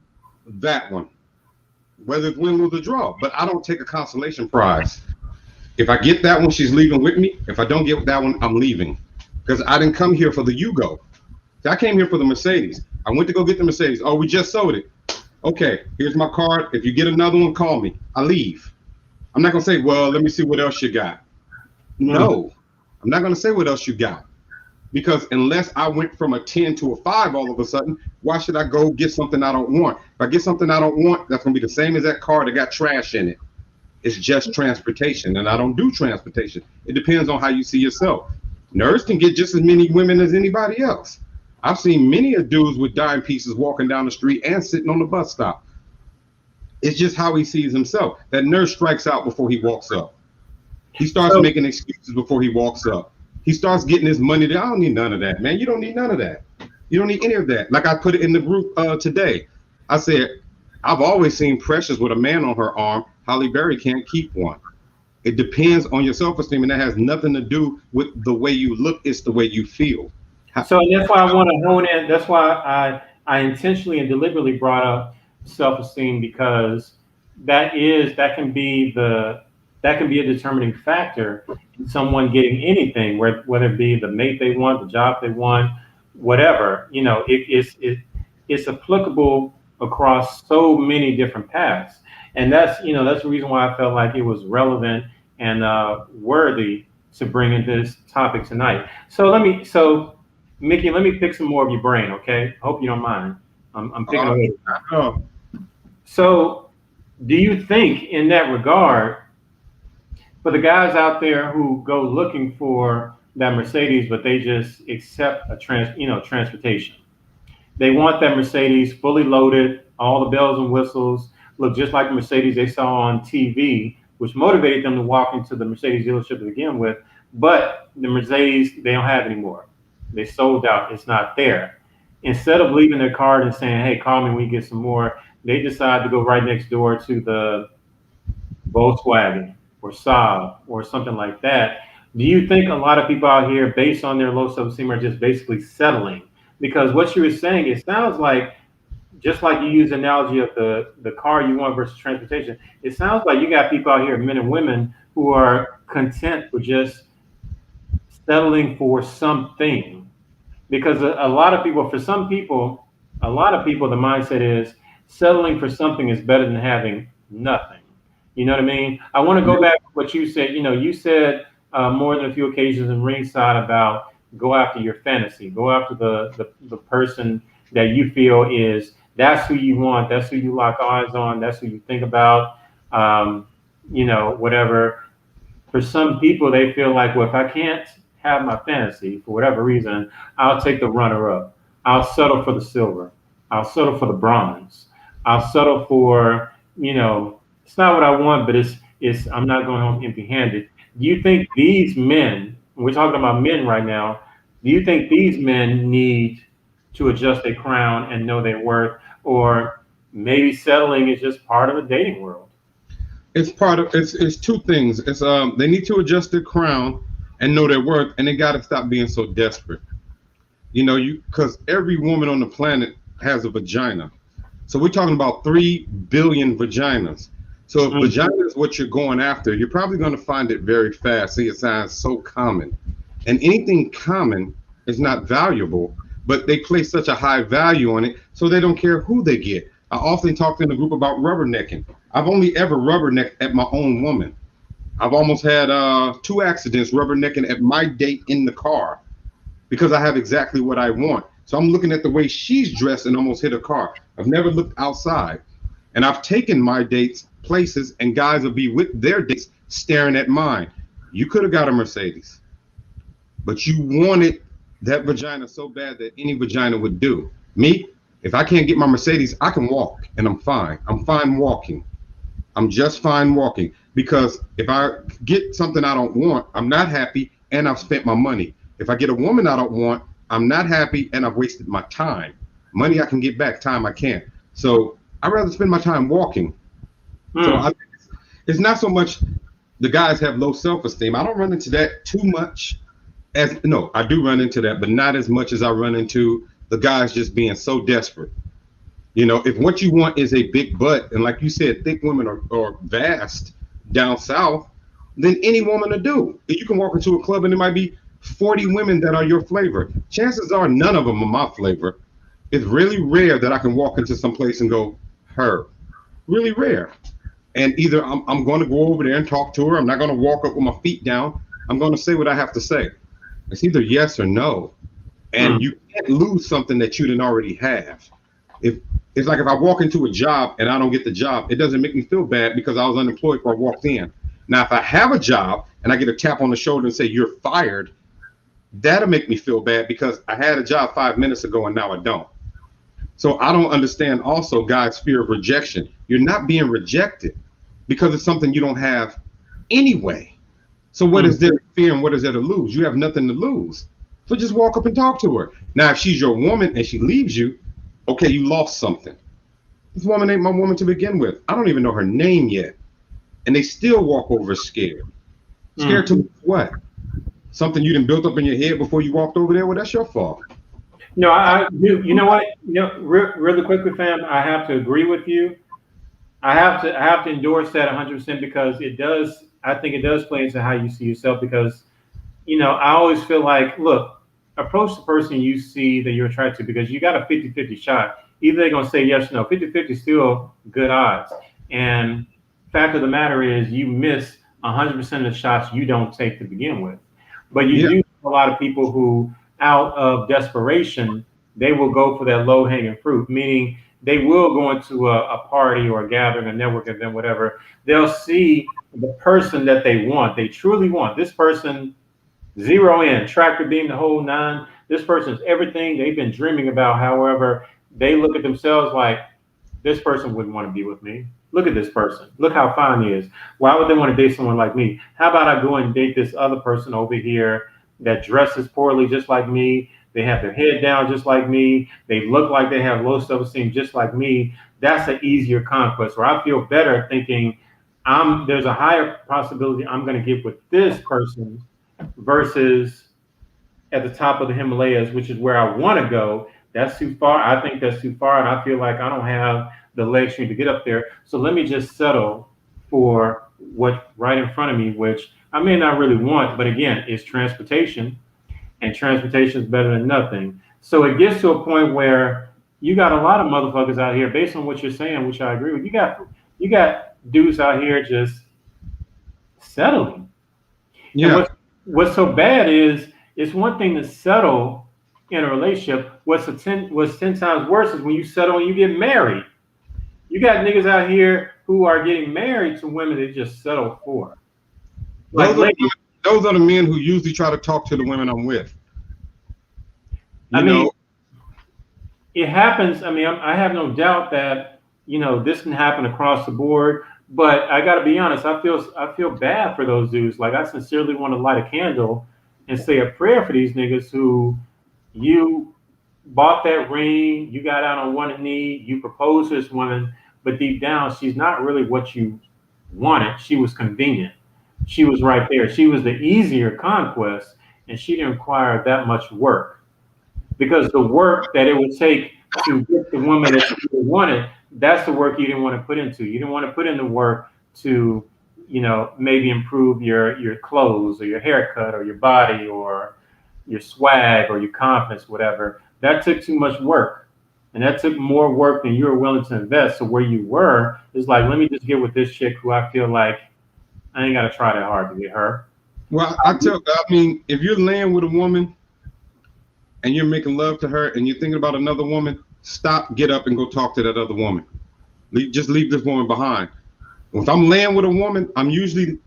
that one. whether it's win, lose, or draw. But I don't take a consolation prize. If I get that one, she's leaving with me. If I don't get that one, I'm leaving. Because I didn't come here for the Yugo. I came here for the Mercedes. I went to go get the Mercedes. Oh, we just sold it. Okay, here's my card. If you get another one, call me. I leave. I'm not going to say, well, let me see what else you got. No, I'm not going to say what else you got. Because unless I went from a 10 to a 5 all of a sudden, why should I go get something I don't want? If I get something I don't want, that's going to be the same as that car that got trash in it. It's just transportation, and I don't do transportation. It depends on how you see yourself. Nerds can get just as many women as anybody else. I've seen many of dudes with dime pieces walking down the street and sitting on the bus stop. It's just how he sees himself. That nerd strikes out before he walks up. He starts making excuses before he walks up. He starts getting his money. I don't need none of that, man. You don't need none of that. You don't need any of that. Like I put it in the group today. I said, I've always seen Precious with a man on her arm. Holly Berry can't keep one. It depends on your self-esteem, and that has nothing to do with the way you look. It's the way you feel. So that's why I want to hone in. That's why I intentionally and deliberately brought up self-esteem, because that can be a determining factor in someone getting anything, whether it be the mate they want, the job they want, whatever. You know, it's applicable across so many different paths, and that's the reason why I felt like it was relevant and worthy to bring in this topic tonight. So Mickey, let me pick some more of your brain, okay? I hope you don't mind. I'm picking away. So, do you think, in that regard, for the guys out there who go looking for that Mercedes, but they just accept transportation, they want that Mercedes fully loaded, all the bells and whistles, look just like the Mercedes they saw on TV, which motivated them to walk into the Mercedes dealership to begin with, but the Mercedes they don't have anymore. They sold out. It's not there. Instead of leaving their card and saying, hey, call me when you get some more, they decide to go right next door to the Volkswagen or Saab or something like that. Do you think a lot of people out here, based on their low self-esteem, are just basically settling? Because what you were saying, it sounds like, just like you use the analogy of the car you want versus transportation, it sounds like you got people out here, men and women, who are content with just settling for something. Because a lot of people, the mindset is settling for something is better than having nothing. You know what I mean? I want to go back to what you said. You said more than a few occasions in Ringside about go after your fantasy, go after the person that you feel that's who you want, that's who you lock eyes on, that's who you think about, whatever. For some people, they feel like, well, if I can't have my fantasy for whatever reason, I'll take the runner-up. I'll settle for the silver. I'll settle for the bronze. I'll settle for, it's not what I want, but it's I'm not going home empty-handed. Do you think these men, we're talking about men right now, do you think these men need to adjust their crown and know their worth, or maybe settling is just part of the dating world? It's two things. It's they need to adjust their crown and know their worth, and they got to stop being so desperate. Because every woman on the planet has a vagina. So we're talking about 3 billion vaginas. So if vagina is what you're going after, you're probably going to find it very fast. See, it sounds so common. And anything common is not valuable, but they place such a high value on it, so they don't care who they get. I often talk in the group about rubbernecking. I've only ever rubbernecked at my own woman. I've almost had 2 accidents rubbernecking at my date in the car because I have exactly what I want. So I'm looking at the way she's dressed and almost hit a car. I've never looked outside. And I've taken my dates places, and guys will be with their dates staring at mine. You could have got a Mercedes, but you wanted that vagina so bad that any vagina would do. Me, if I can't get my Mercedes, I can walk and I'm fine. I'm fine walking. I'm just fine walking, because if I get something I don't want, I'm not happy and I've spent my money. If I get a woman I don't want, I'm not happy and I've wasted my time. Money I can get back, time I can't. So I'd rather spend my time walking. So it's not so much the guys have low self-esteem. I don't run into that too much. No, I do run into that, but not as much as I run into the guys just being so desperate. You know, if what you want is a big butt, and like you said, thick women are vast down south, then any woman will do. You can walk into a club and there might be 40 women that are your flavor. Chances are none of them are my flavor. It's really rare that I can walk into some place and go, her. Really rare. And either I'm going to go over there and talk to her. I'm not going to walk up with my feet down. I'm going to say what I have to say. It's either yes or no. And you can't lose something that you didn't already have. If it's like if I walk into a job and I don't get the job, it doesn't make me feel bad because I was unemployed before I walked in. Now, if I have a job and I get a tap on the shoulder and say, you're fired, that'll make me feel bad because I had a job 5 minutes ago and now I don't. So I don't understand also God's fear of rejection. You're not being rejected because it's something you don't have anyway. So what is there to fear and what is there to lose? You have nothing to lose. So just walk up and talk to her. Now, if she's your woman and she leaves you, okay, you lost something. This woman ain't my woman to begin with. I don't even know her name yet. And they still walk over scared. Scared to what? Something you done built up in your head before you walked over there? Well, that's your fault. No, I do. You know what? You know, really quickly, fam, I have to agree with you. I have to endorse that 100% because it does. I think it does play into how you see yourself because, you know, I always feel like, look, approach the person you see that you're attracted to because you got a 50-50 shot. Either they're going to say yes or no. 50-50 is still good odds. And fact of the matter is you miss 100% of the shots you don't take to begin with. But you do have a lot of people who, out of desperation, they will go for that low-hanging fruit, meaning they will go into a party or a gathering, a network event, whatever. They'll see the person that they want. They truly want this person, zero in, tractor beam, the whole nine. This person's everything they've been dreaming about. However, they look at themselves like, this person wouldn't want to be with me. Look at this person. Look how fine he is. Why would they want to date someone like me? How about I go and date this other person over here that dresses poorly just like me? They have their head down just like me. They look like they have low self-esteem just like me. That's an easier conquest where I feel better thinking there's a higher possibility I'm going to get with this person versus at the top of the Himalayas, which is where I want to go. That's too far. I think that's too far. And I feel like I don't have the leg strength to get up there. So let me just settle for what's right in front of me, which I may not really want, but again, it's transportation, and transportation is better than nothing. So it gets to a point where you got a lot of motherfuckers out here, based on what you're saying, which I agree with. You got dudes out here just settling. Yeah. And what's so bad is it's one thing to settle in a relationship. What's 10 times worse is when you settle and you get married. You got niggas out here who are getting married to women they just settle for. Like those are the men who usually try to talk to the women I'm with. I mean, it happens. I mean, I have no doubt that, you know, this can happen across the board. But I got to be honest, I feel bad for those dudes. Like, I sincerely want to light a candle and say a prayer for these niggas who you bought that ring, you got out on one knee, you proposed to this woman, but deep down, she's not really what you wanted. She was convenient. She was right there. She was the easier conquest, and she didn't require that much work. Because the work that it would take to get the woman that you wanted, that's the work you didn't want to put into. You didn't want to put in the work to, you know, maybe improve your clothes or your haircut or your body or your swag or your confidence, whatever. That took too much work. And that took more work than you were willing to invest. So where you were is like, let me just get with this chick who I feel like I ain't got to try that hard to get her. Well, I mean, if you're laying with a woman and you're making love to her and you're thinking about another woman, stop, get up and go talk to that other woman. Just leave this woman behind. If I'm laying with a woman, I'm usually,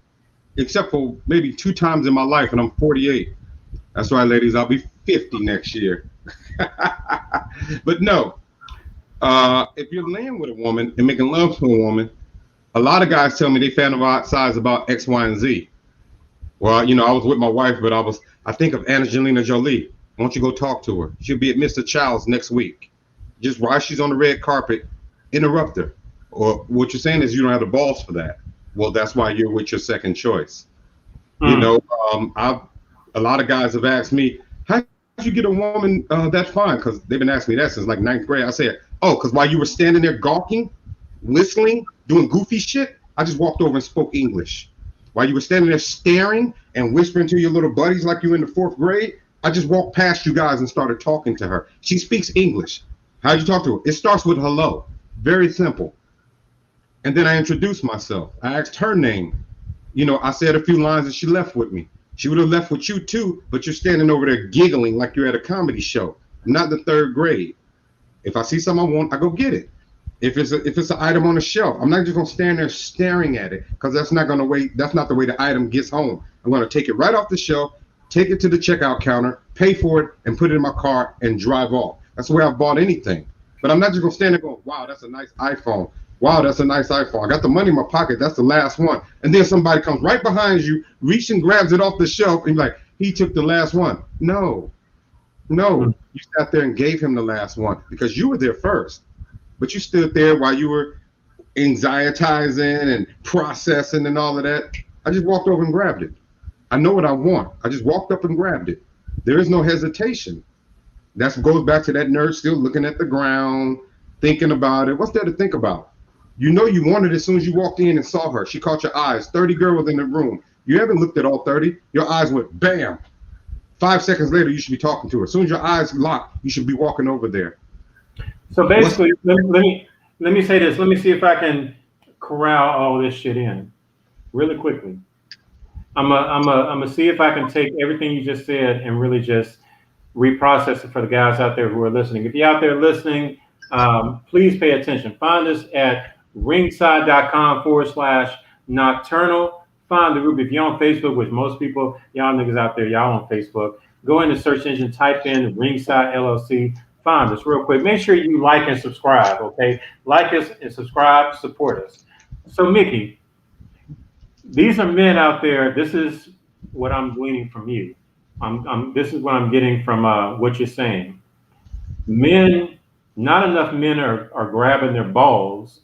except for maybe 2 times in my life, and I'm 48. That's right, ladies, I'll be 50 next year. But no, if you're laying with a woman and making love to a woman, a lot of guys tell me they fantasize about X, Y, and Z. Well, you know, I was with my wife, but I think of Angelina Jolie. Why don't you go talk to her? She'll be at Mr. Child's next week. Just while she's on the red carpet, interrupt her. Or what you're saying is you don't have the balls for that. Well, that's why you're with your second choice. You know, a lot of guys have asked me, how did you get a woman that's fine? Because they've been asking me that since like 9th grade. I said, Oh, because while you were standing there gawking, whistling, doing goofy shit, I just walked over and spoke English. While you were standing there staring and whispering to your little buddies like you were in the 4th grade, I just walked past you guys and started talking to her. She speaks English. How'd you talk to her? It starts with hello. Very simple. And then I introduced myself. I asked her name. You know, I said a few lines and she left with me. She would have left with you too, but you're standing over there giggling like you're at a comedy show. I'm not in the 3rd grade. If I see something I want, I go get it. If it's an item on the shelf, I'm not just gonna stand there staring at it, because that's not gonna wait. That's not the way the item gets home. I'm gonna take it right off the shelf, take it to the checkout counter, pay for it, and put it in my car and drive off. That's the way I've bought anything. But I'm not just gonna stand there going, "Wow, that's a nice iPhone. Wow, that's a nice iPhone. I got the money in my pocket. That's the last one." And then somebody comes right behind you, reaches and grabs it off the shelf, and you're like, "He took the last one." No, you sat there and gave him the last one because you were there first. But you stood there while you were anxietizing and processing and all of that. I just walked over and grabbed it. I know what I want. I just walked up and grabbed it. There is no hesitation. That goes back to that nerd still looking at the ground, thinking about it. What's there to think about? You know you wanted it as soon as you walked in and saw her. She caught your eyes. 30 girls in the room. You haven't looked at all 30. Your eyes went bam. 5 seconds later, you should be talking to her. As soon as your eyes lock, you should be walking over there. So basically, let me say this. Let me see if I can corral all this shit in really quickly. I'm gonna see if I can take everything you just said and really just reprocess it for the guys out there who are listening. If you're out there listening, please pay attention. Find us at ringside.com/nocturnal. Find the group. If you're on Facebook, which most people, y'all niggas out there, y'all on Facebook, go in the search engine, type in Ringside LLC. Find us real quick. Make sure you like and subscribe, okay? Like us and subscribe, support us. So, Mickey, these are men out there. This is what I'm gleaning from you. This is what I'm getting from what you're saying. Men, not enough men are grabbing their balls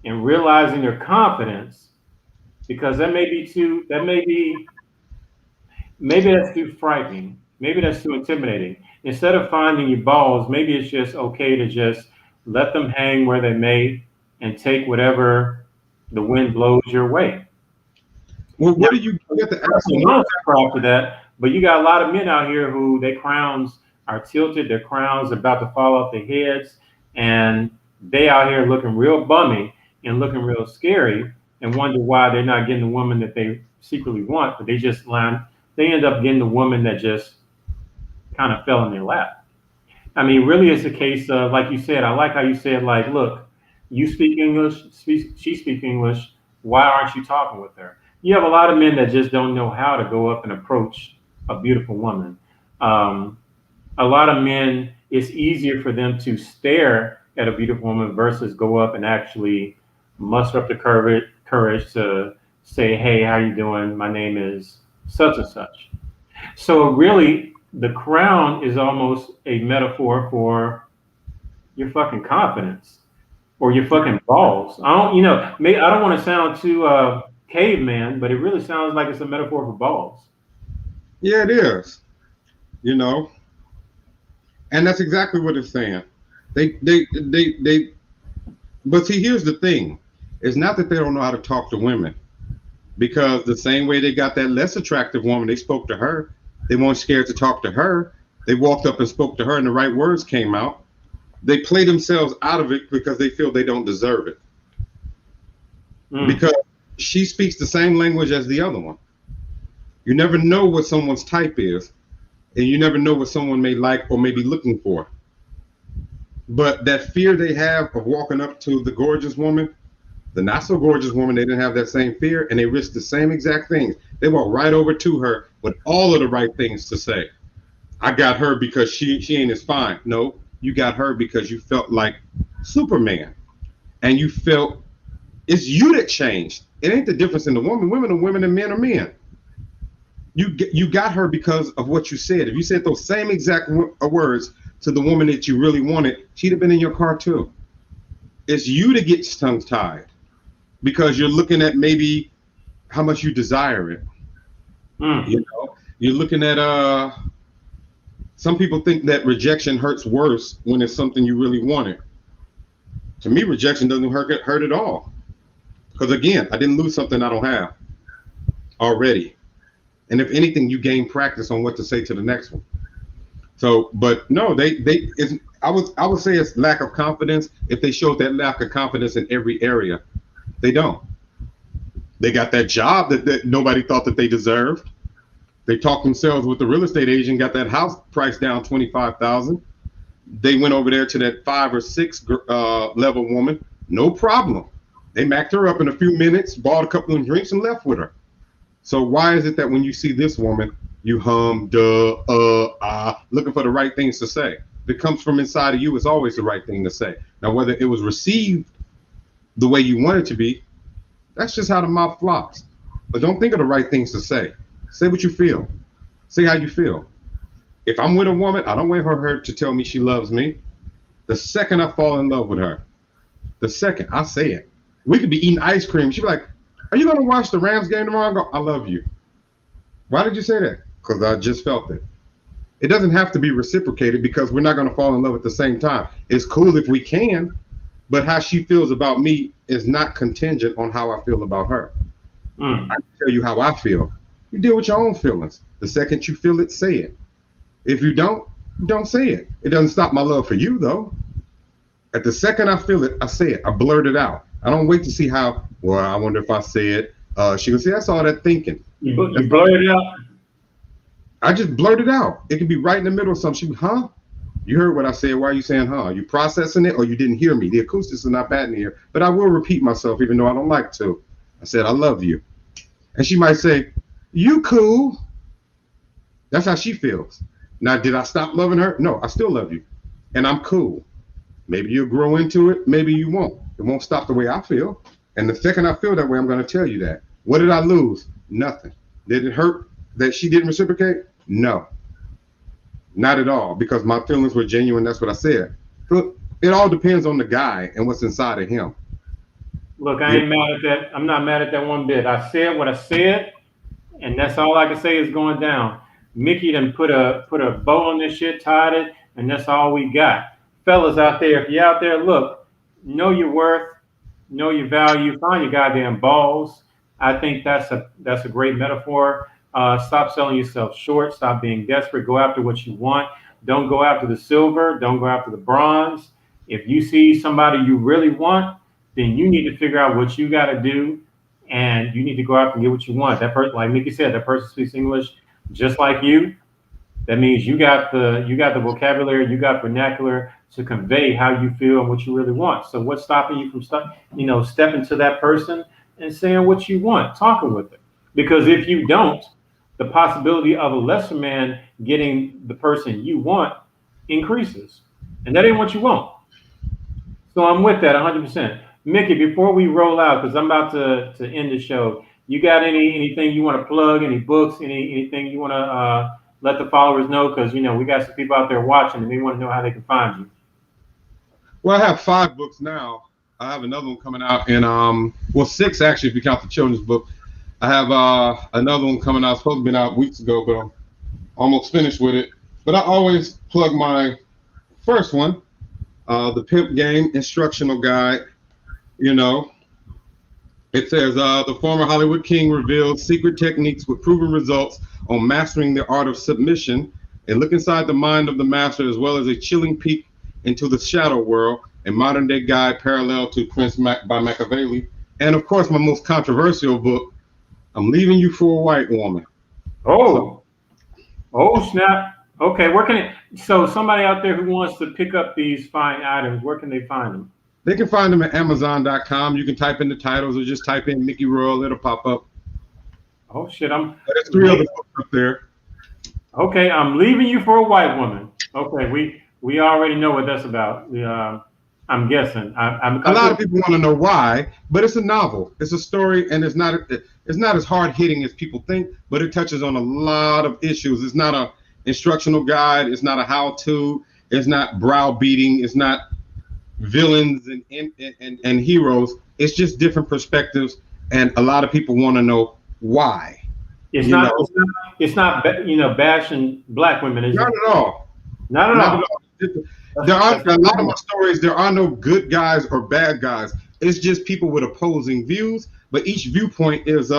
and realizing their confidence, because maybe that's too frightening. Maybe that's too intimidating. Instead of finding your balls, maybe it's just okay to just let them hang where they may and take whatever the wind blows your way. Well, what do you get to ask me? For that, but you got a lot of men out here who their crowns are tilted, their crowns are about to fall off their heads, and they out here looking real bummy and looking real scary, and wonder why they're not getting the woman that they secretly want, but they end up getting the woman that just kind of fell in their lap. I mean, really, it's a case of, like you said, I like how you said, like, look, you speak English, she speaks English, why aren't you talking with her? You have a lot of men that just don't know how to go up and approach a beautiful woman. A lot of men, it's easier for them to stare at a beautiful woman versus go up and actually muster up the courage to say, "Hey, how you doing? My name is such and such." So really, the crown is almost a metaphor for your fucking confidence or your fucking balls. I don't want to sound too caveman, but it really sounds like it's a metaphor for balls. Yeah, it is. And that's exactly what it's saying. But see, here's the thing. It's not that they don't know how to talk to women, because the same way they got that less attractive woman, they spoke to her. They weren't scared to talk to her. They walked up and spoke to her and the right words came out. They play themselves out of it because they feel they don't deserve it. Because she speaks the same language as the other one. You never know what someone's type is, and you never know what someone may like or may be looking for. But that fear they have of walking up to the gorgeous woman, the not so gorgeous woman, they didn't have that same fear, and they risked the same exact things. They walked right over to her with all of the right things to say. I got her because she ain't as fine. No, you got her because you felt like Superman, and you felt it's you that changed. It ain't the difference in the woman. Women are women and men are men. You got her because of what you said. If you said those same exact words to the woman that you really wanted, she'd have been in your car too. It's you that gets tongue-tied because you're looking at maybe how much you desire it. You're looking at some people think that rejection hurts worse when it's something you really wanted. To me, rejection doesn't hurt at all. Because again, I didn't lose something I don't have already. And if anything, you gain practice on what to say to the next one. So, but no, I would say it's lack of confidence. If they showed that lack of confidence in every area, they don't. They got that job that nobody thought that they deserved. They talked themselves with the real estate agent, got that house price down 25,000. They went over there to that 5 or 6 level woman, no problem. They macked her up in a few minutes, bought a couple of drinks, and left with her. So why is it that when you see this woman, you hum, looking for the right things to say? If it comes from inside of you, it's always the right thing to say. Now, whether it was received the way you want it to be, that's just how the mouth flops. But don't think of the right things to say. Say what you feel. Say how you feel. If I'm with a woman, I don't wait for her to tell me she loves me. The second I fall in love with her, the second I say it. We could be eating ice cream. She'd be like, are you going to watch the Rams game tomorrow? I go, I love you. Why did you say that? Because I just felt it. It doesn't have to be reciprocated because we're not going to fall in love at the same time. It's cool if we can, but how she feels about me is not contingent on how I feel about her. I can tell you how I feel. You deal with your own feelings. The second you feel it, say it. If you don't say it. It doesn't stop my love for you, though. At the second I feel it, I say it. I blurt it out. I don't wait to see how, well, I wonder if I say it. She can say, that's all that thinking. You blurt it out? I just blurt it out. It can be right in the middle of something. She, huh? You heard what I said. Why are you saying, huh? Are you processing it or you didn't hear me? The acoustics are not bad in here, but I will repeat myself even though I don't like to. I said, I love you. And she might say, you cool. That's how she feels. Now, did I stop loving her? No, I still love you. And I'm cool. Maybe you'll grow into it. Maybe you won't. It won't stop the way I feel. And the second I feel that way, I'm going to tell you that. What did I lose? Nothing. Did it hurt that she didn't reciprocate? No. Not at all, because my feelings were genuine. That's what I said. So it all depends on the guy and what's inside of him. Look, I ain't mad at that. I'm not mad at that one bit. I said what I said, and that's all I can say is going down. Mickey done put a bow on this shit, tied it, and that's all we got. Fellas out there, if you're out there, look, know your worth, know your value, find your goddamn balls. I think that's a great metaphor. Stop selling yourself short. Stop being desperate. Go after what you want. Don't go after the silver. Don't go after the bronze. If you see somebody you really want, then you need to figure out what you got to do, and you need to go out and get what you want. That person, like Mickey said, that person speaks English just like you. That means you got the vocabulary, you got vernacular to convey how you feel and what you really want. So what's stopping you from stepping to that person and saying what you want, talking with them? Because if you don't, the possibility of a lesser man getting the person you want increases, and that ain't what you want. So I'm with that 100%. Mickey, before we roll out, because I'm about to end the show, you got anything you want to plug? Any books? Anything you want to let the followers know? Because we got some people out there watching, and they want to know how they can find you. Well, I have 5 books now. I have another one coming out in 6 actually, if you count the children's book. I have another one coming out. It's supposed to be out weeks ago, but I'm almost finished with it. But I always plug my first one, the Pimp Game Instructional Guide. It says the former Hollywood king reveals secret techniques with proven results on mastering the art of submission, and look inside the mind of the master, as well as a chilling peek into the shadow world, a modern day guide parallel to Prince by Machiavelli. And of course, my most controversial book, I'm Leaving You for a White Woman. Oh snap. Okay, so somebody out there who wants to pick up these fine items, where can they find them? They can find them at Amazon.com. You can type in the titles or just type in Mickey Royal. It'll pop up. Oh, shit. There's 3 other books up there. Okay, I'm Leaving You for a White Woman. Okay, we already know what that's about. I'm guessing. A lot of people want to know why, but it's a novel. It's a story, and it's not as hard-hitting as people think, but it touches on a lot of issues. It's not an instructional guide. It's not a how-to. It's not browbeating. It's not villains and heroes. It's just different perspectives, and a lot of people want to know why. It's not bashing black women. Not at all. Not at all. There are a lot of my stories. There are no good guys or bad guys. It's just people with opposing views, but each viewpoint is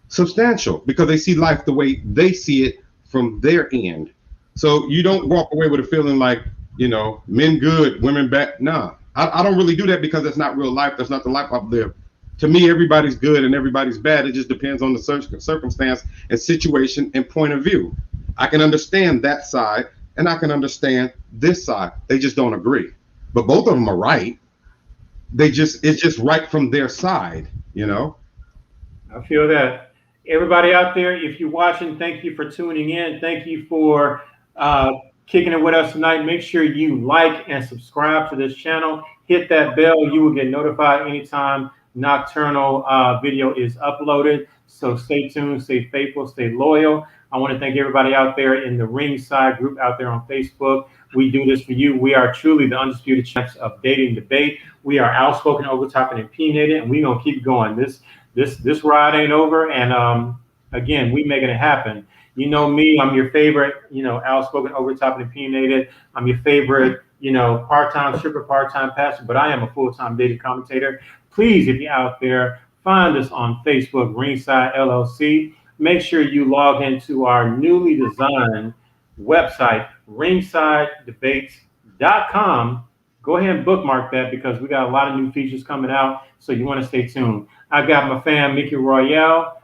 substantial because they see life the way they see it from their end. So you don't walk away with a feeling like, men good, women bad. Nah, I don't really do that because that's not real life. That's not the life I've lived. To me, everybody's good and everybody's bad. It just depends on the circumstance and situation and point of view. I can understand that side and I can understand this side. They just don't agree. But both of them are right. It's just right from their side, I feel that. Everybody out there, if you're watching, thank you for tuning in. Thank you for kicking it with us tonight. Make sure you like and subscribe to this channel. Hit that bell. You will get notified anytime Nocturnal video is uploaded. So stay tuned, stay faithful, stay loyal. I want to thank everybody out there in the Ringside group out there on Facebook. We do this for you. We are truly the undisputed champs of dating debate. We are outspoken, overtop, and opinionated, and we're going to keep going. This ride ain't over, and again, we making it happen. You know me, I'm your favorite, outspoken, overtop, and opinionated. I'm your favorite, part-time stripper, part-time pastor, but I am a full-time dating commentator. Please, if you're out there, find us on Facebook, Ringside LLC. Make sure you log into our newly designed website, ringsidedebates.com. Go ahead and bookmark that because we got a lot of new features coming out, so you want to stay tuned. I got my fam, Mickey Royale.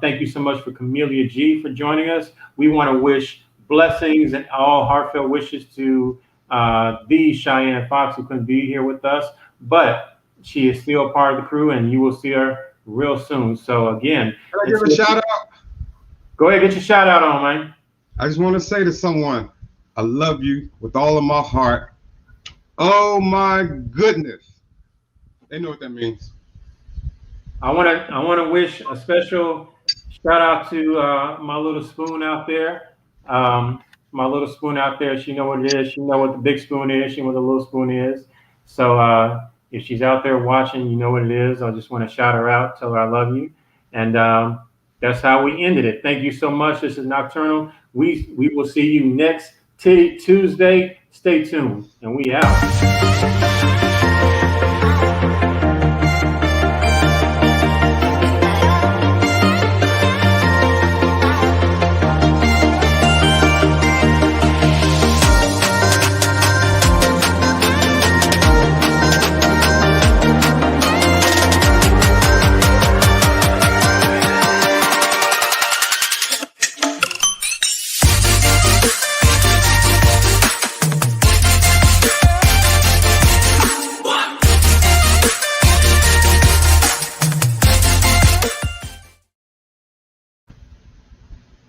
Thank you so much for Camellia G for joining us. We want to wish blessings and all heartfelt wishes to the Cheyenne Fox, who couldn't be here with us, but she is still a part of the crew, and you will see her real soon. So again, can I give a shout out? Go ahead, get your shout out on, man. I just want to say to someone, I love you with all of my heart. Oh my goodness. They know what that means. I want to wish a special shout out to my little spoon out there. My little spoon out there, she know what it is. She know what the big spoon is. She know what the little spoon is. So if she's out there watching, you know what it is. I just want to shout her out, tell her I love you. And that's how we ended it. Thank you so much. This is Nocturnal. We will see you next Tuesday. Stay tuned, and we out.